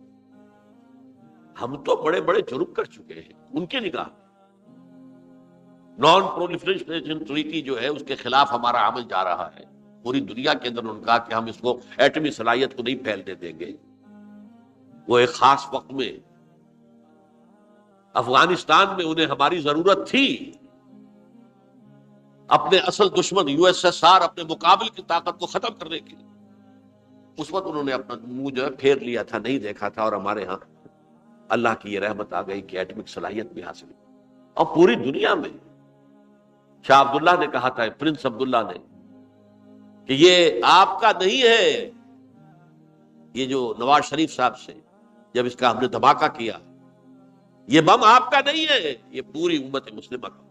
ہم تو بڑے بڑے جرم کر چکے ہیں ان کی نگاہ. نان پرولیفریشن ٹریٹی جو ہے اس کے خلاف ہمارا عمل جا رہا ہے، پوری دنیا کے اندر انہوں نے کہا کہ ہم اس کو ایٹمی صلاحیت کو نہیں پھیلنے دیں گے. وہ ایک خاص وقت میں افغانستان میں انہیں ہماری ضرورت تھی، اپنے اصل دشمن یو ایس ایس آر اپنے مقابل کی طاقت کو ختم کرنے کے لیے. اس وقت انہوں نے اپنا منہ جو ہے پھیر لیا تھا، نہیں دیکھا تھا، اور ہمارے ہاں اللہ کی یہ رحمت آ گئی کہ ایٹمک صلاحیت بھی حاصل ہوئی. اور پوری دنیا میں شاہ عبداللہ نے کہا تھا، پرنس عبداللہ نے، کہ یہ آپ کا نہیں ہے، یہ جو نواز شریف صاحب سے جب اس کا ہم نے دھماکہ کیا، یہ بم آپ کا نہیں ہے، یہ پوری امت مسلمہ کا.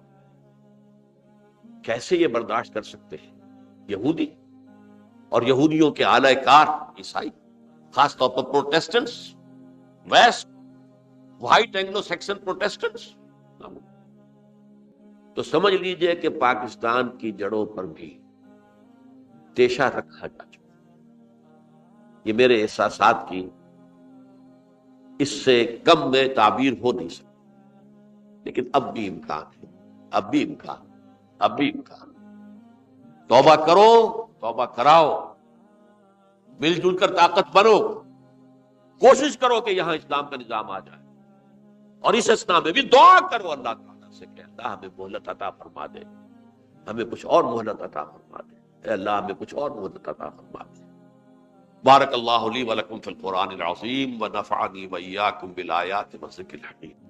کیسے یہ برداشت کر سکتے ہیں یہودی اور یہودیوں کے اعلی کار عیسائی، خاص طور پر Protestants, west white Anglo Saxon Protestants. تو سمجھ لیجئے کہ پاکستان کی جڑوں پر بھی تیشہ رکھا جا چکا. یہ میرے احساسات کی اس سے کم میں تعبیر ہو نہیں سکتی، لیکن اب بھی امکان ہے، اب بھی امکان، اب بھی امکان. توبہ کرو، توبہ کراؤ، مل جل کر طاقت بنو، کوشش کرو کہ یہاں اسلام کا نظام آ جائے. اور اس اسنا میں بھی دعا کرو اللہ تعالیٰ سے کہ اللہ ہمیں مہلت عطا فرما دے، ہمیں کچھ اور مہلت عطا فرما دے، اے اللہ ہمیں کچھ اور مہلت عطا فرما دے. بارک اللہ لی ولکم فی القرآن العظیم ونفعنی وإیاکم بالآیات والذکر الحکیم.